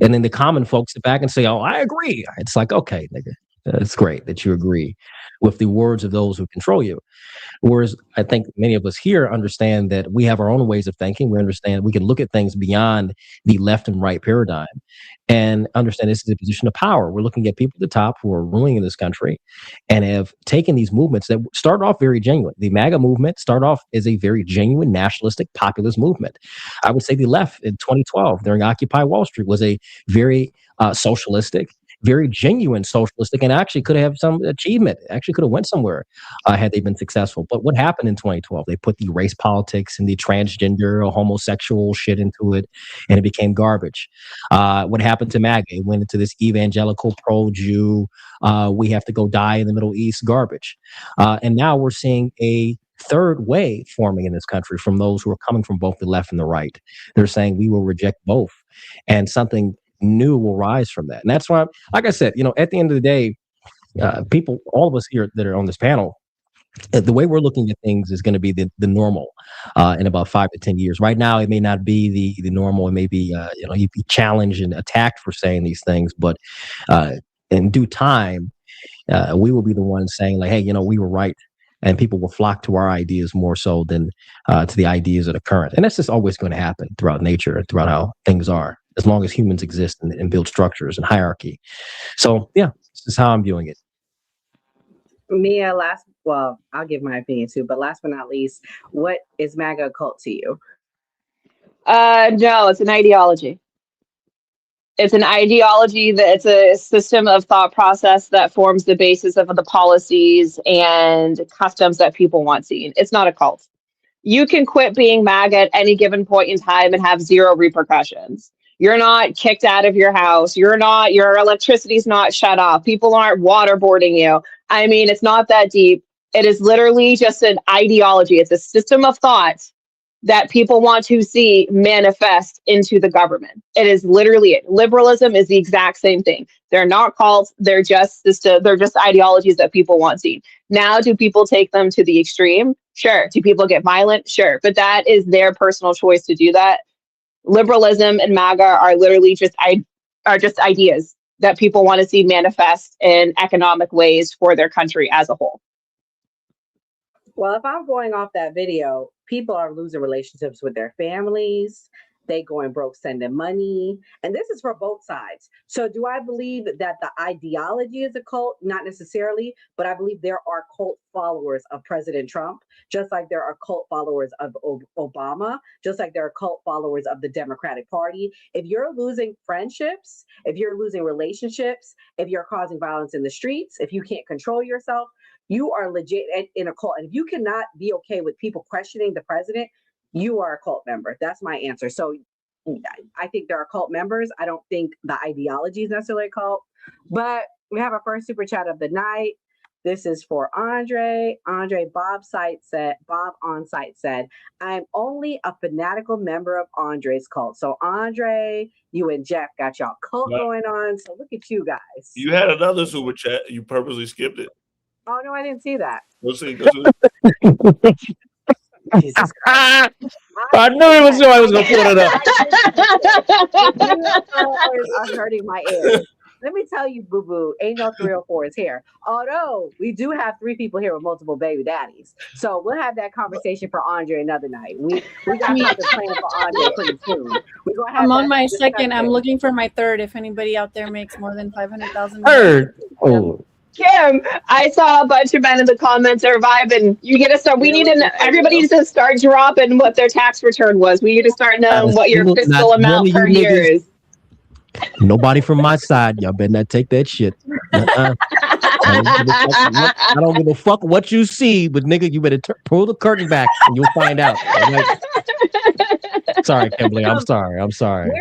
And then the common folks sit back and say, oh, I agree. It's like, okay, nigga, it's great that you agree with the words of those who control you. Whereas I think many of us here understand that we have our own ways of thinking. We understand we can look at things beyond the left and right paradigm and understand this is a position of power. We're looking at people at the top who are ruling this country and have taken these movements that start off very genuine. The MAGA movement started off as a very genuine nationalistic populist movement. I would say the left in 2012 during Occupy Wall Street was a very socialistic, very genuine socialistic, and actually could have some achievement, actually could have went somewhere had they been successful. But what happened in 2012? They put the race politics and the transgender or homosexual shit into it, and it became garbage. What happened to MAGA? It went into this evangelical pro-Jew, we have to go die in the Middle East garbage. And now we're seeing a third way forming in this country from those who are coming from both the left and the right. They're saying we will reject both, and something new will rise from that. And that's why, like I said, at the end of the day, people, all of us here that are on this panel, the way we're looking at things is going to be the normal in about 5 to 10 years. Right now, it may not be the normal. It may be, you'd be challenged and attacked for saying these things, but in due time, we will be the ones saying like, hey, we were right. And people will flock to our ideas more so than to the ideas that are current. And that's just always going to happen throughout nature, throughout how things are, as long as humans exist and build structures and hierarchy. So, yeah, this is how I'm viewing it. Mia, I'll give my opinion too, but last but not least, what is MAGA a cult to you? No, it's an ideology. It's an ideology that it's a system of thought process that forms the basis of the policies and customs that people want seen. It's not a cult. You can quit being MAGA at any given point in time and have zero repercussions. You're not kicked out of your house. Your electricity's not shut off. People aren't waterboarding you. I mean, it's not that deep. It is literally just an ideology. It's a system of thought that people want to see manifest into the government. It is literally it. Liberalism is the exact same thing. They're not cults. They're just ideologies that people want seen. Now, do people take them to the extreme? Sure. Do people get violent? Sure. But that is their personal choice to do that. Liberalism and MAGA are literally just ideas that people want to see manifest in economic ways for their country as a whole. Well, if I'm going off that video, people are losing relationships with their families. They going broke sending money. And this is for both sides. So do I believe that the ideology is a cult? Not necessarily, but I believe there are cult followers of President Trump, just like there are cult followers of Obama, just like there are cult followers of the Democratic Party. If you're losing friendships, if you're losing relationships, if you're causing violence in the streets, if you can't control yourself, you are legit in a cult. And if you cannot be okay with people questioning the president, you are a cult member. That's my answer. So I think there are cult members. I don't think the ideology is necessarily a cult. But we have our first super chat of the night. This is for Andre. Bob on site said, I'm only a fanatical member of Andre's cult. So Andre, you and Jeff got y'all cult going on. So look at you guys. You had another super chat. You purposely skipped it. Oh, no, I didn't see that. Go see. Jesus Christ. I knew it was you. I was going to put it up. Are hurting my ears. Let me tell you, boo-boo, ain't no 304s here. Although we do have 3 people here with multiple baby daddies. So we'll have that conversation for Andre another night. We got something planned for Andre pretty soon. I'm on my second. I'm looking for my third. If anybody out there makes more than $500,000. Third. Oh. Kim, I saw a bunch of men in the comments are vibing. You get to start. Everybody needs to start dropping what their tax return was. We need to start knowing what your fiscal amount per year is. Nobody from my side. Y'all better not take that shit. I don't give a fuck what you see, but nigga, you better pull the curtain back and you'll find out. Sorry, Kimberly. I'm sorry.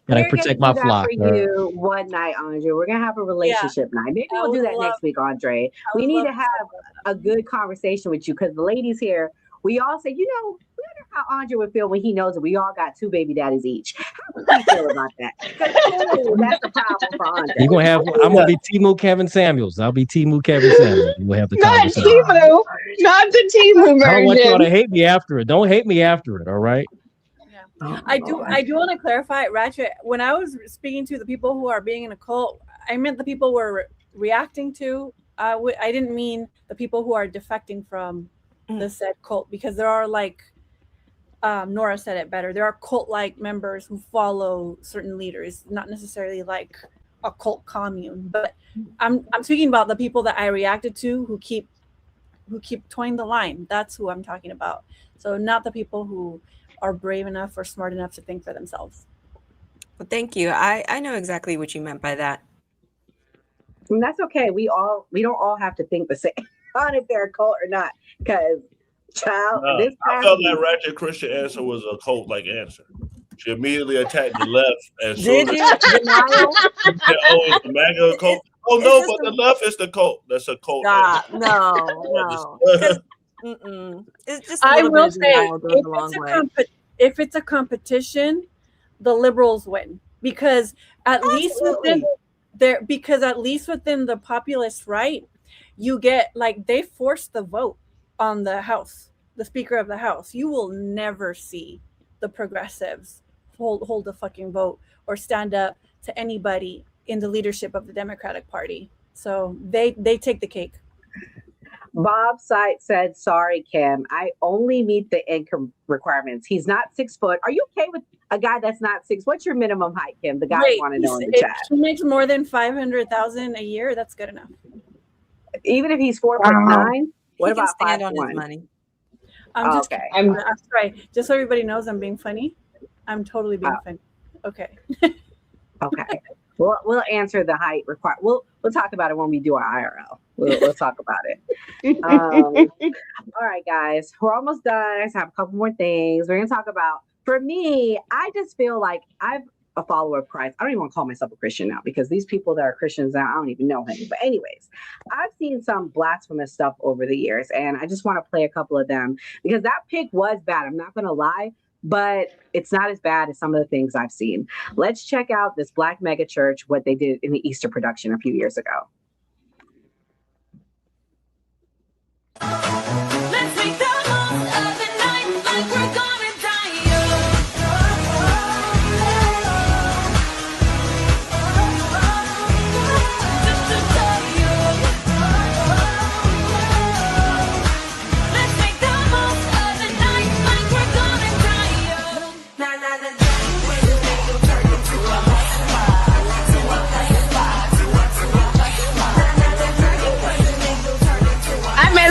And I We're protect gonna my do that flock. for you one night, Andre. We're gonna have a relationship night. Maybe I we'll do would that love- next week, Andre. I We would need love to have a good conversation with you because the ladies here, we all say, we wonder how Andre would feel when he knows that we all got 2 baby daddies each. How would he feel about that? Because clearly that's a problem for Andre. You're gonna have. I'm gonna be Timu Kevin Samuels. I'll be Timu Kevin Samuels. We'll have the Not conversation. Timu, not the Timu I don't want y'all to version. hate me after it. Don't hate me after it. All right. I do want to clarify, Ratchet. When I was speaking to the people who are being in a cult, I meant the people we're reacting to. I didn't mean the people who are defecting from the said cult, because there are Nora said it better. There are cult-like members who follow certain leaders, not necessarily like a cult commune. But I'm speaking about the people that I reacted to who keep toeing the line. That's who I'm talking about. So not the people who are brave enough or smart enough to think for themselves. Well, thank you. I know exactly what you meant by that. And that's okay. We don't all have to think the same on if they're a cult or not. Because I felt that Ratchet Christian answer was a cult-like answer. She immediately attacked the left as soon as it's the MAGA cult. Oh no, but the left is the cult. That's a cult. No. It's just I will bit of say, denial goes a long way. if it's a competition, the liberals win because at least within the populist right, you get they force the vote on the House, the Speaker of the House. You will never see the progressives hold a fucking vote or stand up to anybody in the leadership of the Democratic Party. So they take the cake. Bob Sight said, sorry, Kim, I only meet the income requirements. He's not 6 foot. Are you okay with a guy that's not 6? What's your minimum height, Kim? The guys want to know in the chat. If he makes more than $500,000 a year, that's good enough. Even if he's 4'9", what about stand on 5'1"? his money? I'm sorry. Just so everybody knows, I'm being funny. I'm totally being funny. Okay. Okay. We'll answer the height requirement. We'll talk about it when we do our IRL. We'll talk about it. All right, guys, we're almost done. I just have a couple more things we're gonna talk about. For me, I just feel like I'm a follower of Christ. I don't even want to call myself a Christian now because these people that are Christians now, I don't even know any. But anyways, I've seen some blasphemous stuff over the years, and I just want to play a couple of them because that pic was bad. I'm not gonna lie. But it's not as bad as some of the things I've seen. Let's check out this Black mega church, what they did in the Easter production a few years ago. Let's make the most of the night like we're gonna die Let's make the most of the night like we're gonna die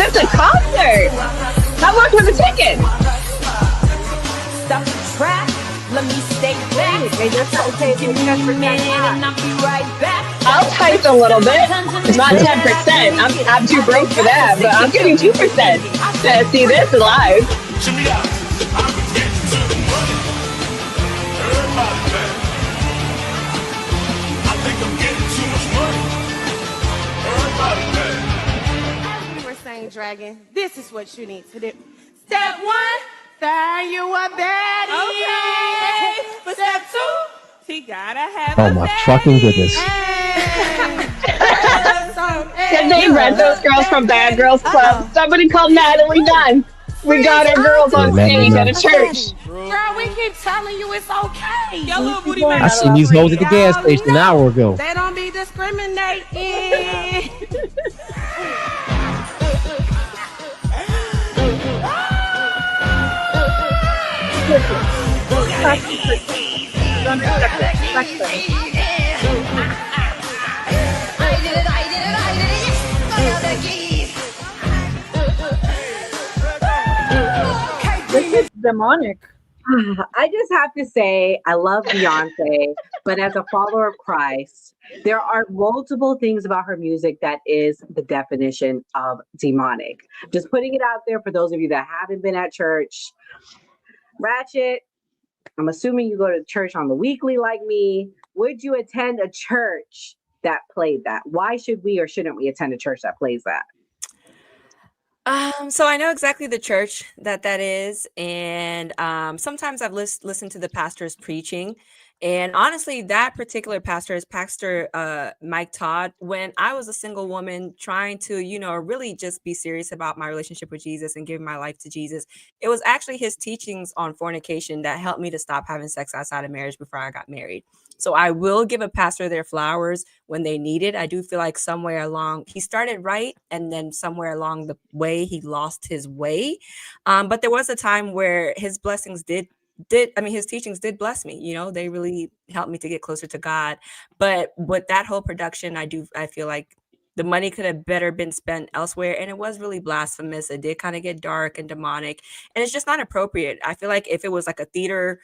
It's a concert. How much was the ticket? Stop the track. Let me stay back. Give me a minute and I'll be right back. I'll type a little bit. It's not 10%. I'm too broke for that, but I'm getting 2%. To see this live. Dragon, this is what you need to do. Step 1, find you a baddie. Okay. But step 2, he gotta have Oh my fucking goodness. Can they rent those girls from Bad Girls Club? Somebody called Natalie Dunn. We got our girls on stage at a church. Girl, we keep telling you it's okay. Your little booty I seen these hoes at the gas station an hour ago. They don't be discriminating. This is demonic. I just have to say, I love Beyonce, but as a follower of Christ, there are multiple things about her music that is the definition of demonic. Just putting it out there for those of you that haven't been at church. Ratchet, I'm assuming you go to church on the weekly like me. Would you attend a church that played that? Why should we or shouldn't we attend a church that plays that? So I know exactly the church that is, and sometimes I've listened to the pastor's preaching, and honestly, that particular pastor is Pastor Mike Todd. When I was a single woman trying to, really just be serious about my relationship with Jesus and giving my life to Jesus, it was actually his teachings on fornication that helped me to stop having sex outside of marriage before I got married. So I will give a pastor their flowers when they need it. I do feel like somewhere along he started right, and then somewhere along the way he lost his way. But there was a time where his blessings his teachings did bless me. They really helped me to get closer to God. But with that whole production, I feel like the money could have better been spent elsewhere, and it was really blasphemous. It did kind of get dark and demonic, and it's just not appropriate. I feel like if it was like a theater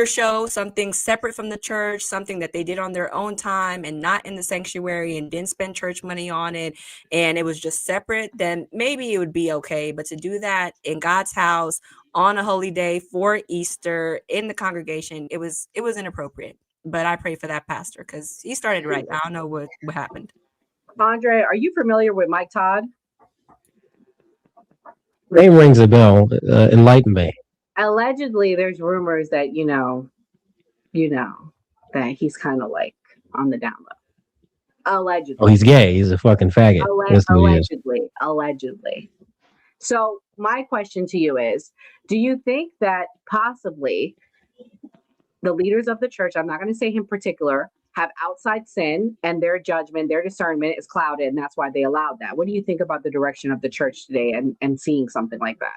show, something separate from the church, something that they did on their own time and not in the sanctuary and didn't spend church money on it, and it was just separate, then maybe it would be okay. But to do that in God's house on a holy day for Easter in the congregation, it was inappropriate. But I pray for that pastor because he started right. I don't know what happened. Andre, are you familiar with Mike Todd? Name rings a bell. Enlighten me. Allegedly, there's rumors that that he's kind of like on the down low. Allegedly. Oh, he's gay. He's a fucking faggot. Allegedly. So my question to you is, do you think that possibly the leaders of the church, I'm not going to say in particular, have outside sin and their judgment, their discernment is clouded, and that's why they allowed that? What do you think about the direction of the church today and seeing something like that?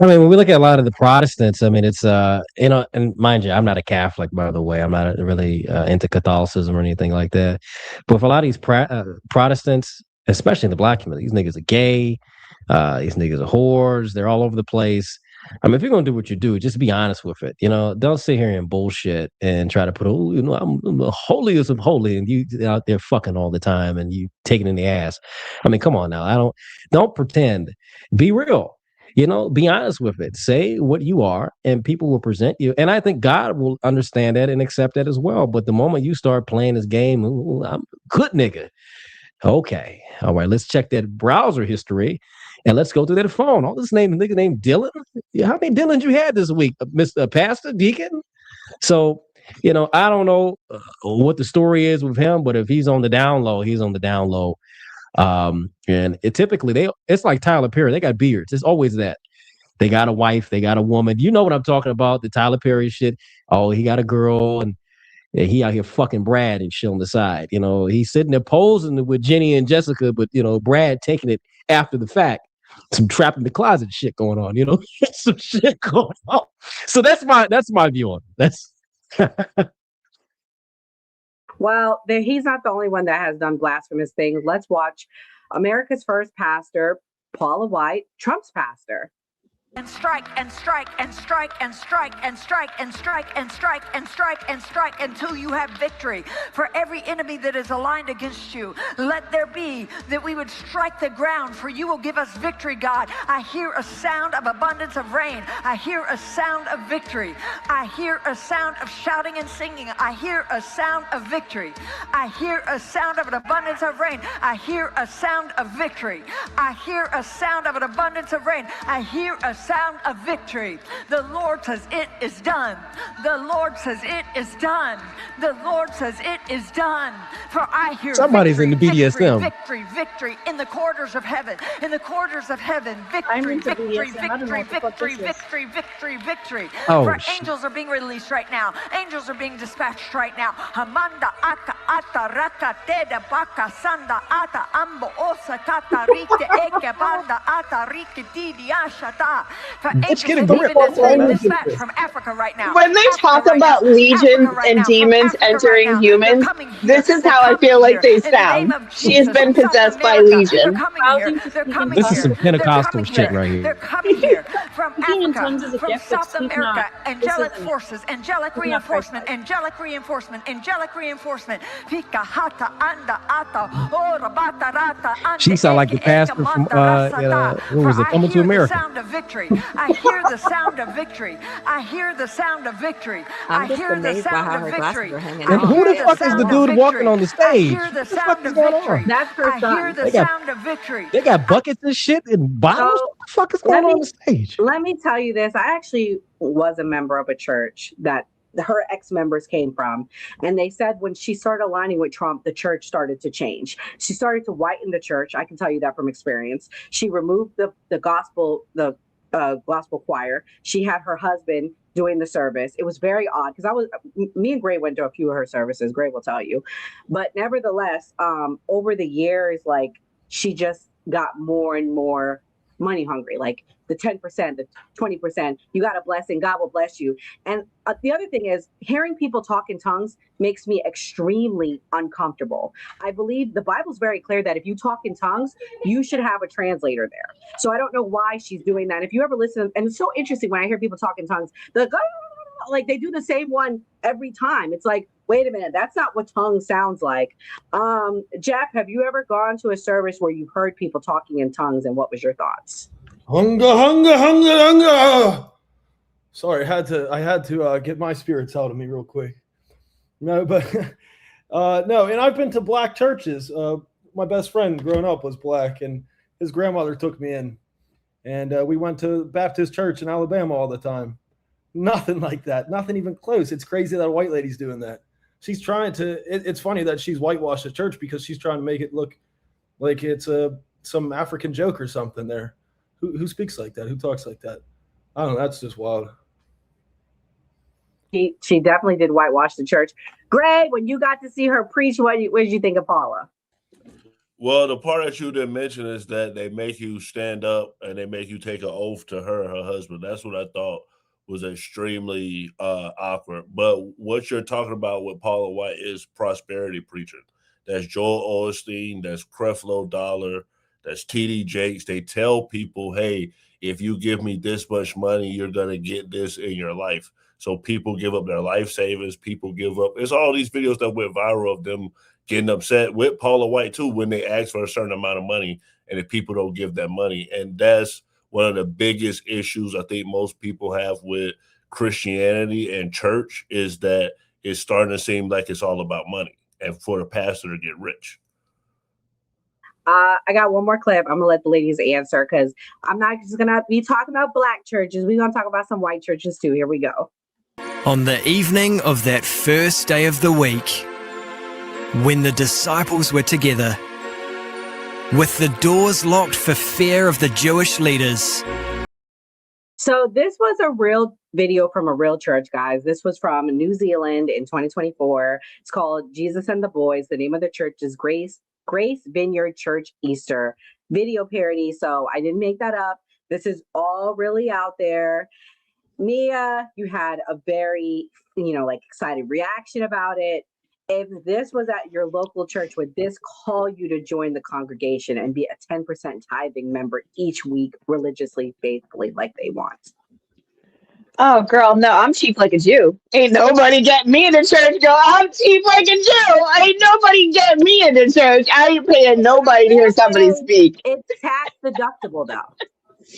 I mean, when we look at a lot of the Protestants, I mean, it's, and mind you, I'm not a Catholic, by the way. I'm not really into Catholicism or anything like that. But for a lot of these Protestants, especially in the black community, these niggas are gay. These niggas are whores. They're all over the place. I mean, if you're going to do what you do, just be honest with it. Don't sit here and bullshit and try to put, I'm the holiest of holy, and you out there fucking all the time and you taking in the ass. I mean, come on now. Don't pretend. Be real. Be honest with it. Say what you are, and people will present you. And I think God will understand that and accept that as well. But the moment you start playing this game, I'm a good nigga. Okay. All right. Let's check that browser history, and let's go through that phone. All this nigga named Dylan. How many Dylans you had this week, Mr. Pastor Deacon? So, I don't know what the story is with him, but if he's on the down low, he's on the down low. And typically it's like Tyler Perry. They got beards. It's always that. They got a wife. They got a woman. You know what I'm talking about? The Tyler Perry shit. Oh, he got a girl, and he out here fucking Brad and shit on the side. He's sitting there posing with Jenny and Jessica, but Brad taking it after the fact. Some trapped in the closet shit going on. Some shit going on. So that's my view on it. That's. Well, he's not the only one that has done blasphemous things. Let's watch America's first pastor, Paula White, Trump's pastor. And strike and strike and strike and strike and strike and strike and strike and strike and strike until you have victory. For every enemy that is aligned against you, let there be that we would strike the ground, for you will give us victory, God. I hear a sound of abundance of rain. I hear a sound of victory. I hear a sound of shouting and singing. I hear a sound of victory. I hear a sound of an abundance of rain. I hear a sound of victory. I hear a sound of an abundance of rain. I hear a sound of victory. The Lord says it is done. The Lord says it is done. The Lord says it is done. For I hear somebody's victory, in the BDSM. victory in the corridors of heaven. In the corridors of heaven. Victory, victory. Oh, For angels are being released right now. Angels are being dispatched right now. Hamanda aka ata raka teda baka sanda ata ambo osa tata rite eke banda ata rike didi ashata. For angels even being dispatched from Africa right now. When they talk about legions and demons entering humans, this is how I feel like they sound. She has been possessed by legion. This is some Pentecostal shit right here. They're coming here. from Speaking in tongues Africa, is a from gift, but South speak America, not. angelic This isn't- forces, angelic this is not reinforcement, Christ-like. angelic reinforcement, angelic reinforcement. Fika hata anda ata, ora bata rata anda She sound like the eke eke pastor from manta rasata. what For was it, I Coming to hear the America? sound of victory. I hear the sound of victory. I hear the sound of victory. I I'm just hear the amazed by sound how of her glasses victory. are hanging I And off. who hear the the fuck is the sound of dude walking victory. on the I stage? hear the What the fuck sound is of going victory. on? That's her I hear son. the They got sound of victory. they got buckets and shit and bottles. So What the fuck is let going on me the stage? let me tell you this. I actually was a member of a church that her ex-members came from, and they said when she started aligning with Trump, the church started to change. She started to whiten the church. I can tell you that from experience. She removed the gospel choir. She had her husband doing the service. It was very odd because me and Gray went to a few of her services. Gray will tell you, but nevertheless, over the years, like she just got more and more money hungry, like the 10%, the 20%. You got a blessing, God will bless you. And the other thing is, hearing people talk in tongues makes me extremely uncomfortable. I believe the Bible's very clear that if you talk in tongues, you should have a translator there. So I don't know why she's doing that. If you ever listen, and it's so interesting when I hear people talk in tongues, like they do the same one every time. It's like, wait a minute, that's not what tongue sounds like. Jeff, have you ever gone to a service where you heard people talking in tongues, and what was your thoughts? Hunger, hunger, hunger, hunger. Sorry, I had to get my spirits out of me real quick. No, but no, and I've been to black churches. My best friend growing up was black, and his grandmother took me in, and we went to Baptist church in Alabama all the time. Nothing like that. Nothing even close. It's crazy that a white lady's doing that. She's trying to. It's funny that she's whitewashed the church because she's trying to make it look like it's some African joke or something. There, who speaks like that? Who talks like that? I don't know. That's just wild. She definitely did whitewash the church. Gray, when you got to see her preach, what did you think of Paula? Well, the part that you didn't mention is that they make you stand up and they make you take an oath to her husband. That's what I thought was extremely awkward. But what you're talking about with Paula White is prosperity preaching. That's Joel Osteen, that's Creflo Dollar, that's TD Jakes. They tell people, hey, if you give me this much money, you're going to get this in your life. So people give up their life savings. People give up. It's all these videos that went viral of them getting upset with Paula White, too, when they ask for a certain amount of money and if people don't give that money. And that's one of the biggest issues I think most people have with Christianity and church is that it's starting to seem like it's all about money and for the pastor to get rich. I got one more clip. I'm gonna let the ladies answer because I'm not just gonna be talking about black churches. We're gonna talk about some white churches too. Here we go. On the evening of that first day of the week, when the disciples were together, with the doors locked for fear of the Jewish leaders. So this was a real video from a real church, guys. This was from New Zealand in 2024. It's called Jesus and the Boys. The name of the church is Grace Vineyard Church Easter video parody. So I didn't make that up. This is all really out there. Mia, you had a very, excited reaction about it. If this was at your local church, would this call you to join the congregation and be a 10% tithing member each week, religiously, faithfully, like they want? Oh, girl, no, I'm cheap like a Jew. Ain't nobody get me into church, girl. I'm cheap like a Jew. Ain't nobody get me into church. I ain't paying nobody to hear somebody speak. It's tax deductible, though.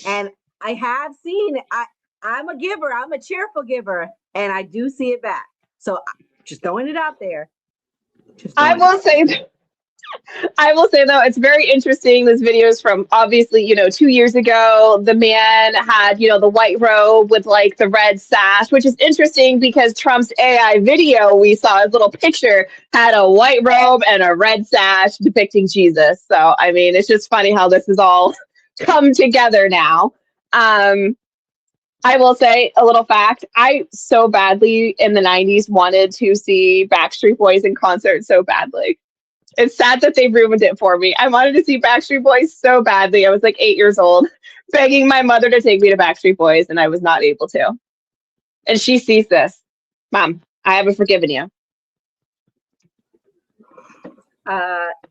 And I have seen, I'm a giver. I'm a cheerful giver. And I do see it back. So just throwing it out there. I will say though, it's very interesting. This video is from obviously, 2 years ago. The man had, the white robe with like the red sash, which is interesting because Trump's AI video we saw, his little picture had a white robe and a red sash depicting Jesus. So, I mean, it's just funny how this has all come together now. I will say a little fact. I so badly in the 90s wanted to see Backstreet Boys in concert so badly. It's sad that they ruined it for me. I wanted to see Backstreet Boys so badly. I was like 8 years old, begging my mother to take me to Backstreet Boys, and I was not able to. And she sees this. Mom, I haven't forgiven you.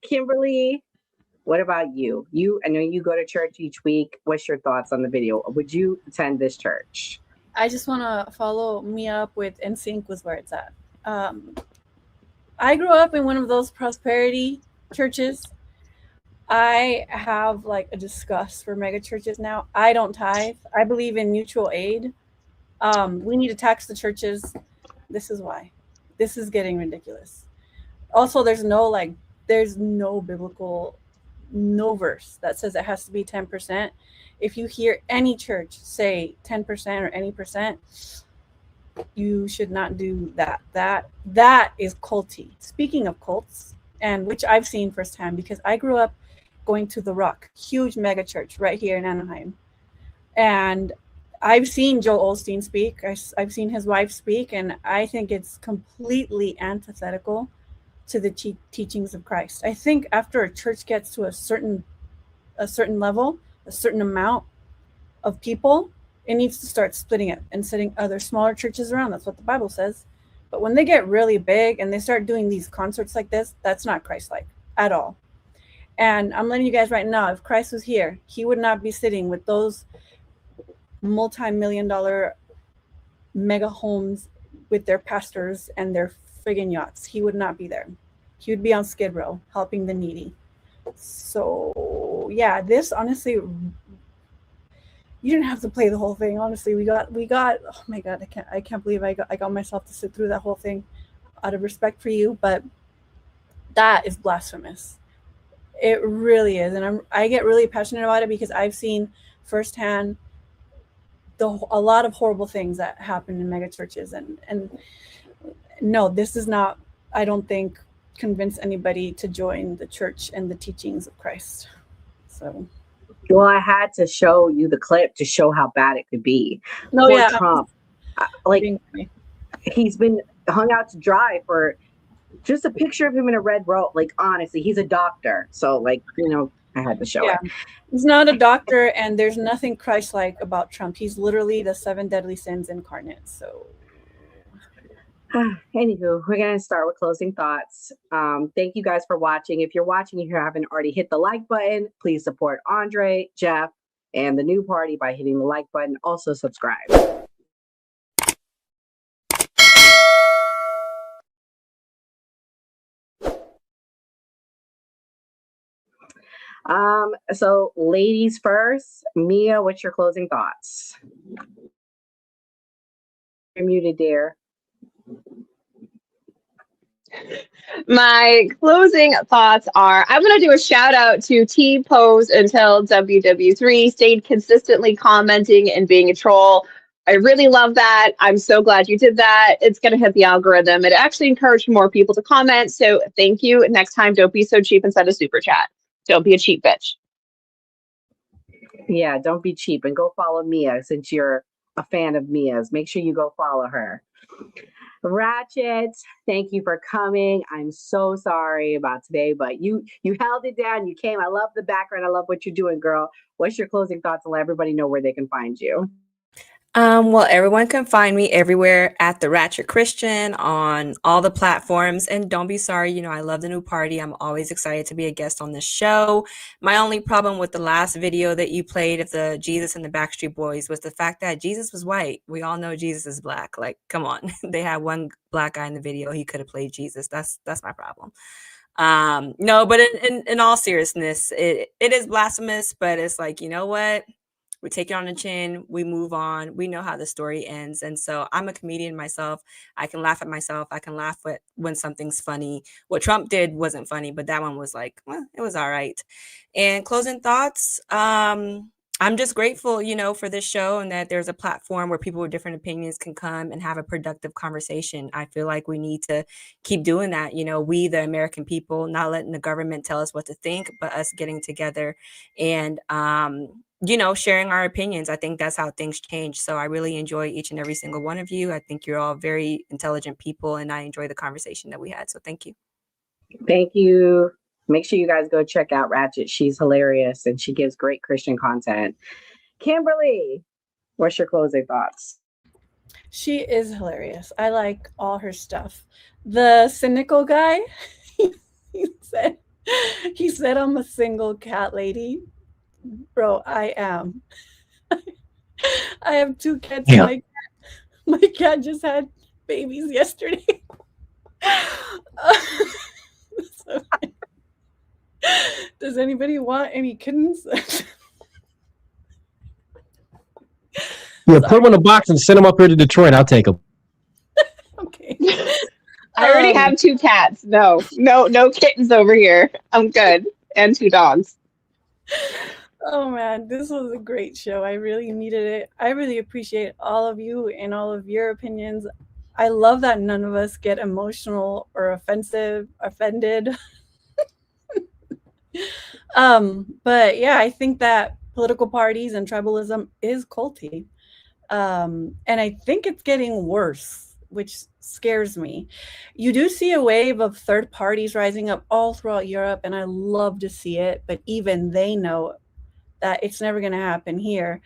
Kimberly, What about you? I know you go to church each week. What's your thoughts on the video? Would you attend this church? I just want to follow me up with NSYNC was where it's at. I grew up in one of those prosperity churches. I have like a disgust for mega churches now. I don't tithe. I believe in mutual aid. We need to tax the churches. This is why. This is getting ridiculous. Also, there's no biblical, no verse that says it has to be 10%. If you hear any church say 10% or any percent, you should not do that. That is culty. Speaking of cults, and which I've seen firsthand because I grew up going to the Rock, huge mega church right here in Anaheim. And I've seen Joel Osteen speak. I've seen his wife speak, and I think it's completely antithetical to the teachings of Christ. I think after a church gets to a certain level, a certain amount of people, it needs to start splitting it and setting other smaller churches around. That's what the Bible says. But when they get really big and they start doing these concerts like this, that's not Christ-like at all. And I'm letting you guys right now, if Christ was here, he would not be sitting with those multi-million-dollar mega homes with their pastors and their friggin' yachts. He would not be there. He would be on Skid Row helping the needy. So yeah, this honestly, you didn't have to play the whole thing. Honestly, we got. Oh my God, I can't believe I got myself to sit through that whole thing, out of respect for you. But that is blasphemous. It really is, and I get really passionate about it because I've seen firsthand a lot of horrible things that happen in mega churches, and no, this does not, I don't think, convince anybody to join the church and the teachings of Christ. So, well, I had to show you the clip to show how bad it could be. No, Poor yeah, Trump, like he's been hung out to dry for just a picture of him in a red robe. Like, honestly, he's a doctor, so like, I had to show it. He's not a doctor, and there's nothing Christ-like about Trump. He's literally the 7 deadly sins incarnate. So, anywho, we're gonna start with closing thoughts. Thank you guys for watching. If you're watching and you haven't already hit the like button, please support Andre, Jeff, and the new party by hitting the like button. Also subscribe. So ladies first. Mia, what's your closing thoughts? You're muted, dear. My closing thoughts are, I'm going to do a shout out to T-Pose until WW3, stayed consistently commenting and being a troll. I really love that. I'm so glad you did that. It's going to hit the algorithm. It actually encouraged more people to comment. So thank you. Next time, don't be so cheap and send a super chat. Don't be a cheap bitch. Yeah, don't be cheap and go follow Mia since you're a fan of Mia's. Make sure you go follow her. Ratchet, thank you for coming. I'm so sorry about today, but you held it down. You came. I love the background. I love what you're doing, girl. What's your closing thoughts and let everybody know where they can find you? Well, everyone can find me everywhere at The Ratchet Christian on all the platforms. And don't be sorry, I love the new party. I'm always excited to be a guest on this show. My only problem with the last video that you played of the Jesus and the Backstreet Boys was the fact that Jesus was white. We all know Jesus is black. Like, come on. They had one black guy in the video. He could have played Jesus. That's my problem. No, but in all seriousness, it is blasphemous, but it's like, you know what? We take it on the chin, we move on, we know how the story ends. And so I'm a comedian myself. I can laugh at myself. I can laugh when something's funny. What Trump did wasn't funny, but that one was like, well, it was all right. And closing thoughts, I'm just grateful, for this show and that there's a platform where people with different opinions can come and have a productive conversation. I feel like we need to keep doing that. We, the American people, not letting the government tell us what to think, but us getting together and, sharing our opinions. I think that's how things change. So I really enjoy each and every single one of you. I think you're all very intelligent people, and I enjoy the conversation that we had. So thank you. Thank you. Make sure you guys go check out Ratchet. She's hilarious and she gives great Christian content. Kimberly, what's your closing thoughts? she is hilarious. I like all her stuff. The cynical guy, he said, He said I'm a single cat lady. Bro, I am. I have 2 cats. Yeah. My cat just had babies yesterday. So, does anybody want any kittens? Yeah, put them in a box and send them up here to Detroit. I'll take them. Okay. I already have 2 cats. No kittens over here. I'm good. And 2 dogs. Oh man, this was a great show. I really needed it. I really appreciate all of you and all of your opinions. I love that none of us get emotional or offended. But yeah, I think that political parties and tribalism is culty. And I think it's getting worse, which scares me. You do see a wave of third parties rising up all throughout Europe, and I love to see it, but even they know that it's never going to happen here.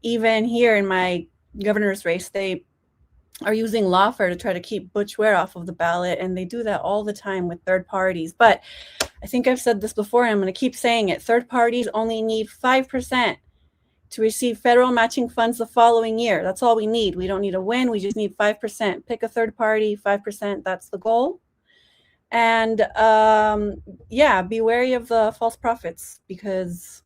Even here in my governor's race, they are using lawfare to try to keep Butch Ware off of the ballot, and they do that all the time with third parties. But I think I've said this before, and I'm going to keep saying it. Third parties only need 5% to receive federal matching funds the following year. That's all we need. We don't need a win. We just need 5%. Pick a third party, 5%. That's the goal. And yeah, be wary of the false prophets, because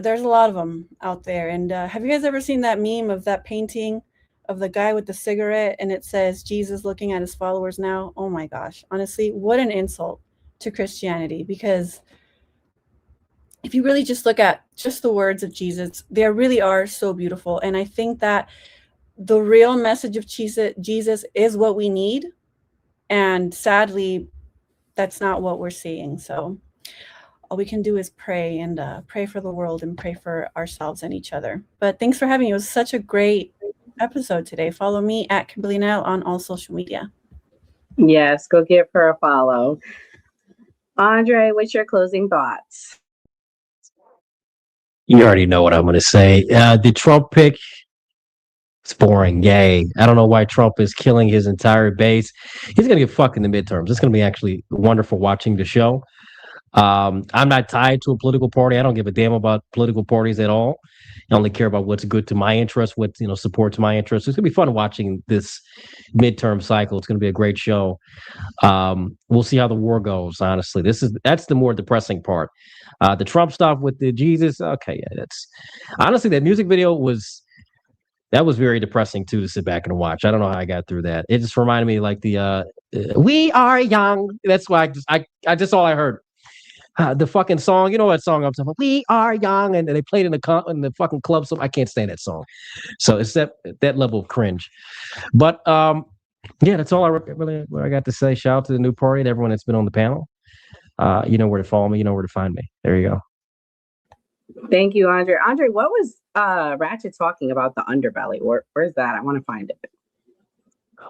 there's a lot of them out there. And have you guys ever seen that meme of that painting of the guy with the cigarette and it says Jesus looking at his followers now? Oh my gosh, honestly, what an insult to Christianity. Because if you really just look at just the words of Jesus, they really are so beautiful. And I think that the real message of Jesus is what we need. And sadly, that's not what we're seeing. So all we can do is pray, and pray for the world and pray for ourselves and each other. But thanks for having me. It was such a great episode today. Follow me at Kimberly Nell on all social media. Yes, go give her a follow. Andre, what's your closing thoughts? You already know what I'm going to say. The Trump pick, it's boring. Yay. I don't know why Trump is killing his entire base. He's going to get fucked in the midterms. It's going to be actually wonderful watching the show. I'm not tied to a political party. I don't give a damn about political parties at all. I only care about what's good to my interest, what supports my interest. It's gonna be fun watching this midterm cycle. It's gonna be a great show. We'll see how the war goes. Honestly, that's the more depressing part. The Trump stuff with the Jesus. Okay, yeah, that's honestly that music video was very depressing too to sit back and watch. I don't know how I got through that. It just reminded me like the "We Are Young." That's why I just all I heard. The fucking song, you know what song I'm talking about? We Are Young, and they played in the fucking club. So I can't stand that song. So it's that level of cringe. But yeah, that's all I got to say. Shout out to the new party and everyone that's been on the panel. You know where to follow me. You know where to find me. There you go. Thank you, Andre. Andre, what was Ratchet talking about the underbelly? Where's that? I want to find it.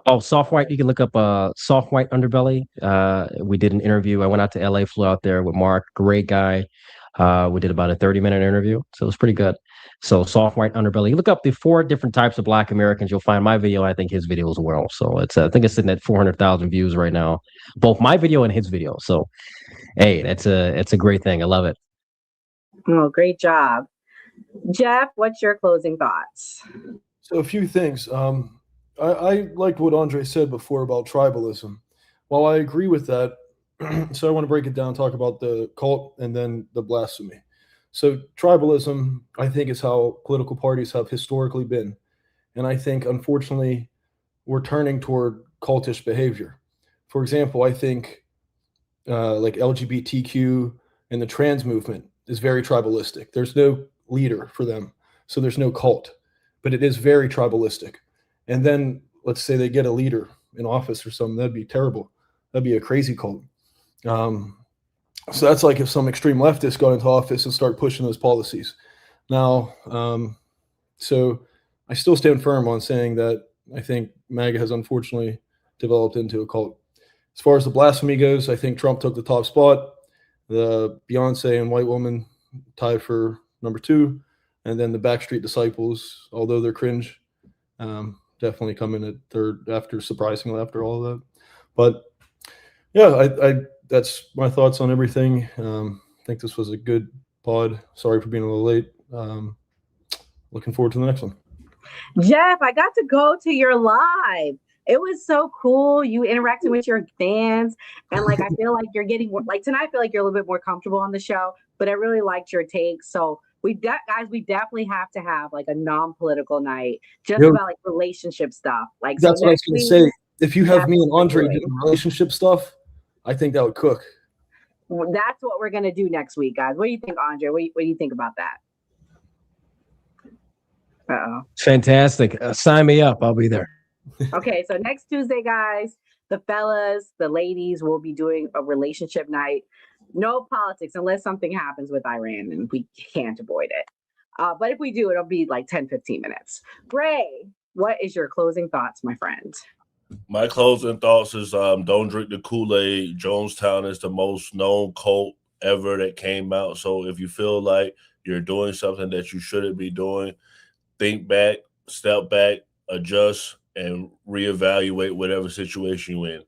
Oh, Soft White. You can look up Soft White Underbelly. We did an interview. I went out to LA, flew out there with Mark. Great guy. We did about a 30-minute interview. So it was pretty good. So Soft White Underbelly. You look up the 4 different types of Black Americans. You'll find my video. I think his video as well. So it's I think it's sitting at 400,000 views right now. Both my video and his video. So, hey, it's a great thing. I love it. Oh, great job. Jeff, what's your closing thoughts? So a few things. I liked what Andre said before about tribalism. While I agree with that, so I want to break it down, talk about the cult and then the blasphemy. So tribalism, I think, is how political parties have historically been. And I think, unfortunately, we're turning toward cultish behavior. For example, I think like LGBTQ and the trans movement is very tribalistic. There's no leader for them, so there's no cult, but it is very tribalistic. And then let's say they get a leader in office or something, that'd be terrible. That'd be a crazy cult. So that's like if some extreme leftists got into office and start pushing those policies. Now, so I still stand firm on saying that I think MAGA has unfortunately developed into a cult. As far as the blasphemy goes, I think Trump took the top spot. The Beyonce and White Woman tied for number 2. And then the Backstreet Disciples, although they're cringe, definitely come in at 3rd surprisingly after all of that. But yeah, I that's my thoughts on everything. I think this was a good pod. Sorry for being a little late. Looking forward to the next one. Jeff, I got to go to your live. It was so cool. You interacting with your fans. And like, I feel like you're getting more, like tonight, I feel like you're a little bit more comfortable on the show, but I really liked your take. So we definitely have to have like a non-political night just about like relationship stuff. Like, that's so what I was going to say. If you have that's me and what we're Andre doing. doing relationship stuff, I think that would cook. That's what we're going to do next week, guys. What do you think, Andre? What do you think about that? Uh-oh. Fantastic. Sign me up. I'll be there. Okay, so next Tuesday, guys, the fellas, the ladies will be doing a relationship night. No politics unless something happens with Iran and we can't avoid it. But if we do, it'll be like 10, 15 minutes. Gray, what is your closing thoughts, my friend? My closing thoughts is don't drink the Kool-Aid. Jonestown is the most known cult ever that came out. So if you feel like you're doing something that you shouldn't be doing, think back, step back, adjust, and reevaluate whatever situation you're in.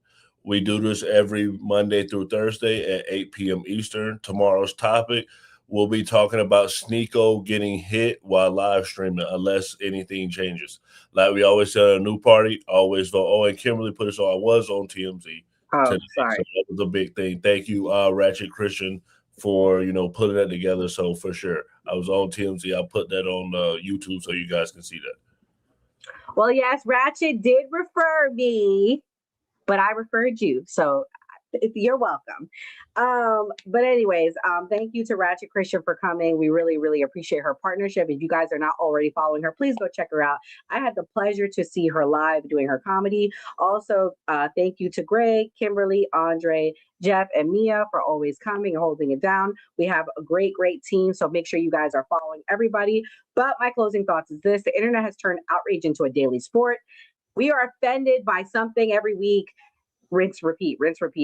We do this every Monday through Thursday at 8 p.m. Eastern. Tomorrow's topic, we'll be talking about Sneeko getting hit while live streaming unless anything changes. Like we always say at a new party, always vote. Oh, and Kimberly put us on. I was on TMZ today, sorry. so that was a big thing. Thank you, Ratchet Christian, for putting that together. So for sure, I was on TMZ. I'll put that on YouTube so you guys can see that. Well, yes, Ratchet did refer me, but I referred you. So you're welcome. But anyways, thank you to Ratchet Christian for coming. We really, really appreciate her partnership. If you guys are not already following her, please go check her out. I had the pleasure to see her live doing her comedy. Also, thank you to Greg, Kimberly, Andre, Jeff, and Mia for always coming and holding it down. We have a great, great team. So make sure you guys are following everybody. But my closing thoughts is this: the internet has turned outrage into a daily sport. We are offended by something every week. Rinse, repeat,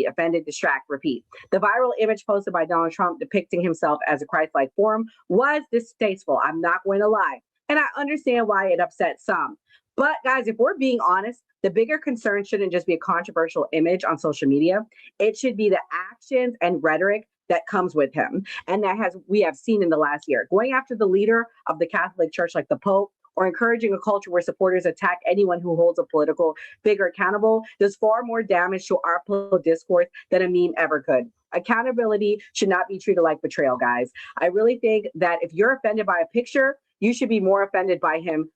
offended, distract, repeat. The viral image posted by Donald Trump depicting himself as a Christ-like form was distasteful. I'm not going to lie. And I understand why it upset some. But guys, if we're being honest, the bigger concern shouldn't just be a controversial image on social media. It should be the actions and rhetoric that comes with him. And we have seen in the last year. Going after the leader of the Catholic Church like the Pope, or encouraging a culture where supporters attack anyone who holds a political figure accountable does far more damage to our political discourse than a meme ever could. Accountability should not be treated like betrayal, guys. I really think that if you're offended by a picture, you should be more offended by him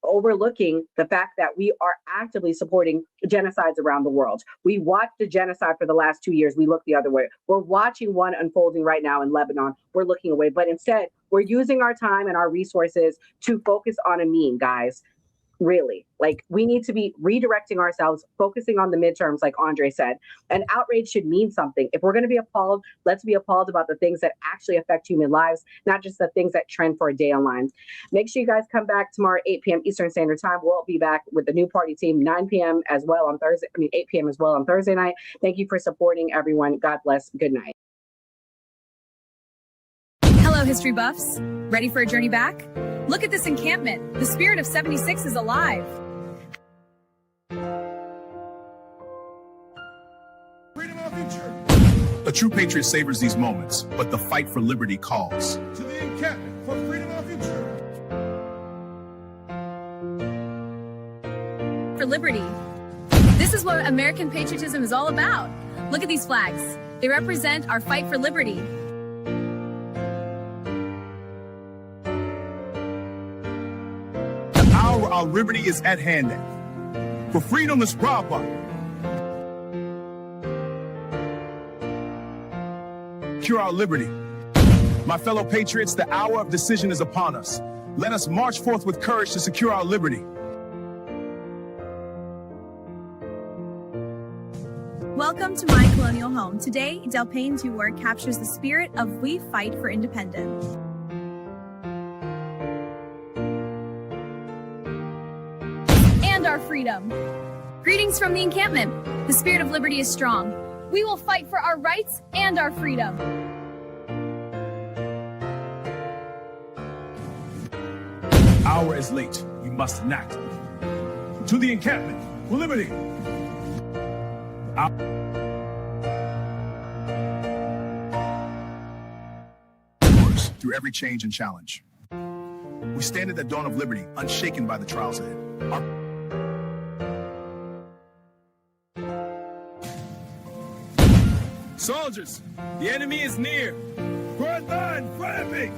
overlooking the fact that we are actively supporting genocides around the world. We watched the genocide for the last 2 years. We look the other way. We're watching one unfolding right now in Lebanon. We're looking away. But instead, we're using our time and our resources to focus on a meme, guys. Really, like we need to be redirecting ourselves, focusing on the midterms, like Andre said. And outrage should mean something. If we're going to be appalled, let's be appalled about the things that actually affect human lives, not just the things that trend for a day online. Make sure you guys come back tomorrow, 8 p.m. Eastern Standard Time. We'll be back with the new party team, 9 p.m. as well on Thursday. 8 p.m. as well on Thursday night. Thank you for supporting everyone. God bless. Good night. Hello, history buffs. Ready for a journey back? Look at this encampment. The spirit of 76 is alive. Freedom of future. A true patriot savors these moments, but the fight for liberty calls. To the encampment for freedom of future. For liberty. This is what American patriotism is all about. Look at these flags. They represent our fight for liberty. Our liberty is at hand now. For freedom is robbed by. Secure our liberty. My fellow patriots, the hour of decision is upon us. Let us march forth with courage to secure our liberty. Welcome to my colonial home. Today, Del Payne's work captures the spirit of We Fight for Independence. Our freedom. Greetings from the encampment. The spirit of liberty is strong. We will fight for our rights and our freedom. Hour is late. You must not. To the encampment for liberty. through every change and challenge. We stand at the dawn of liberty, unshaken by the trials ahead. Soldiers, the enemy is near. We're done, friendly.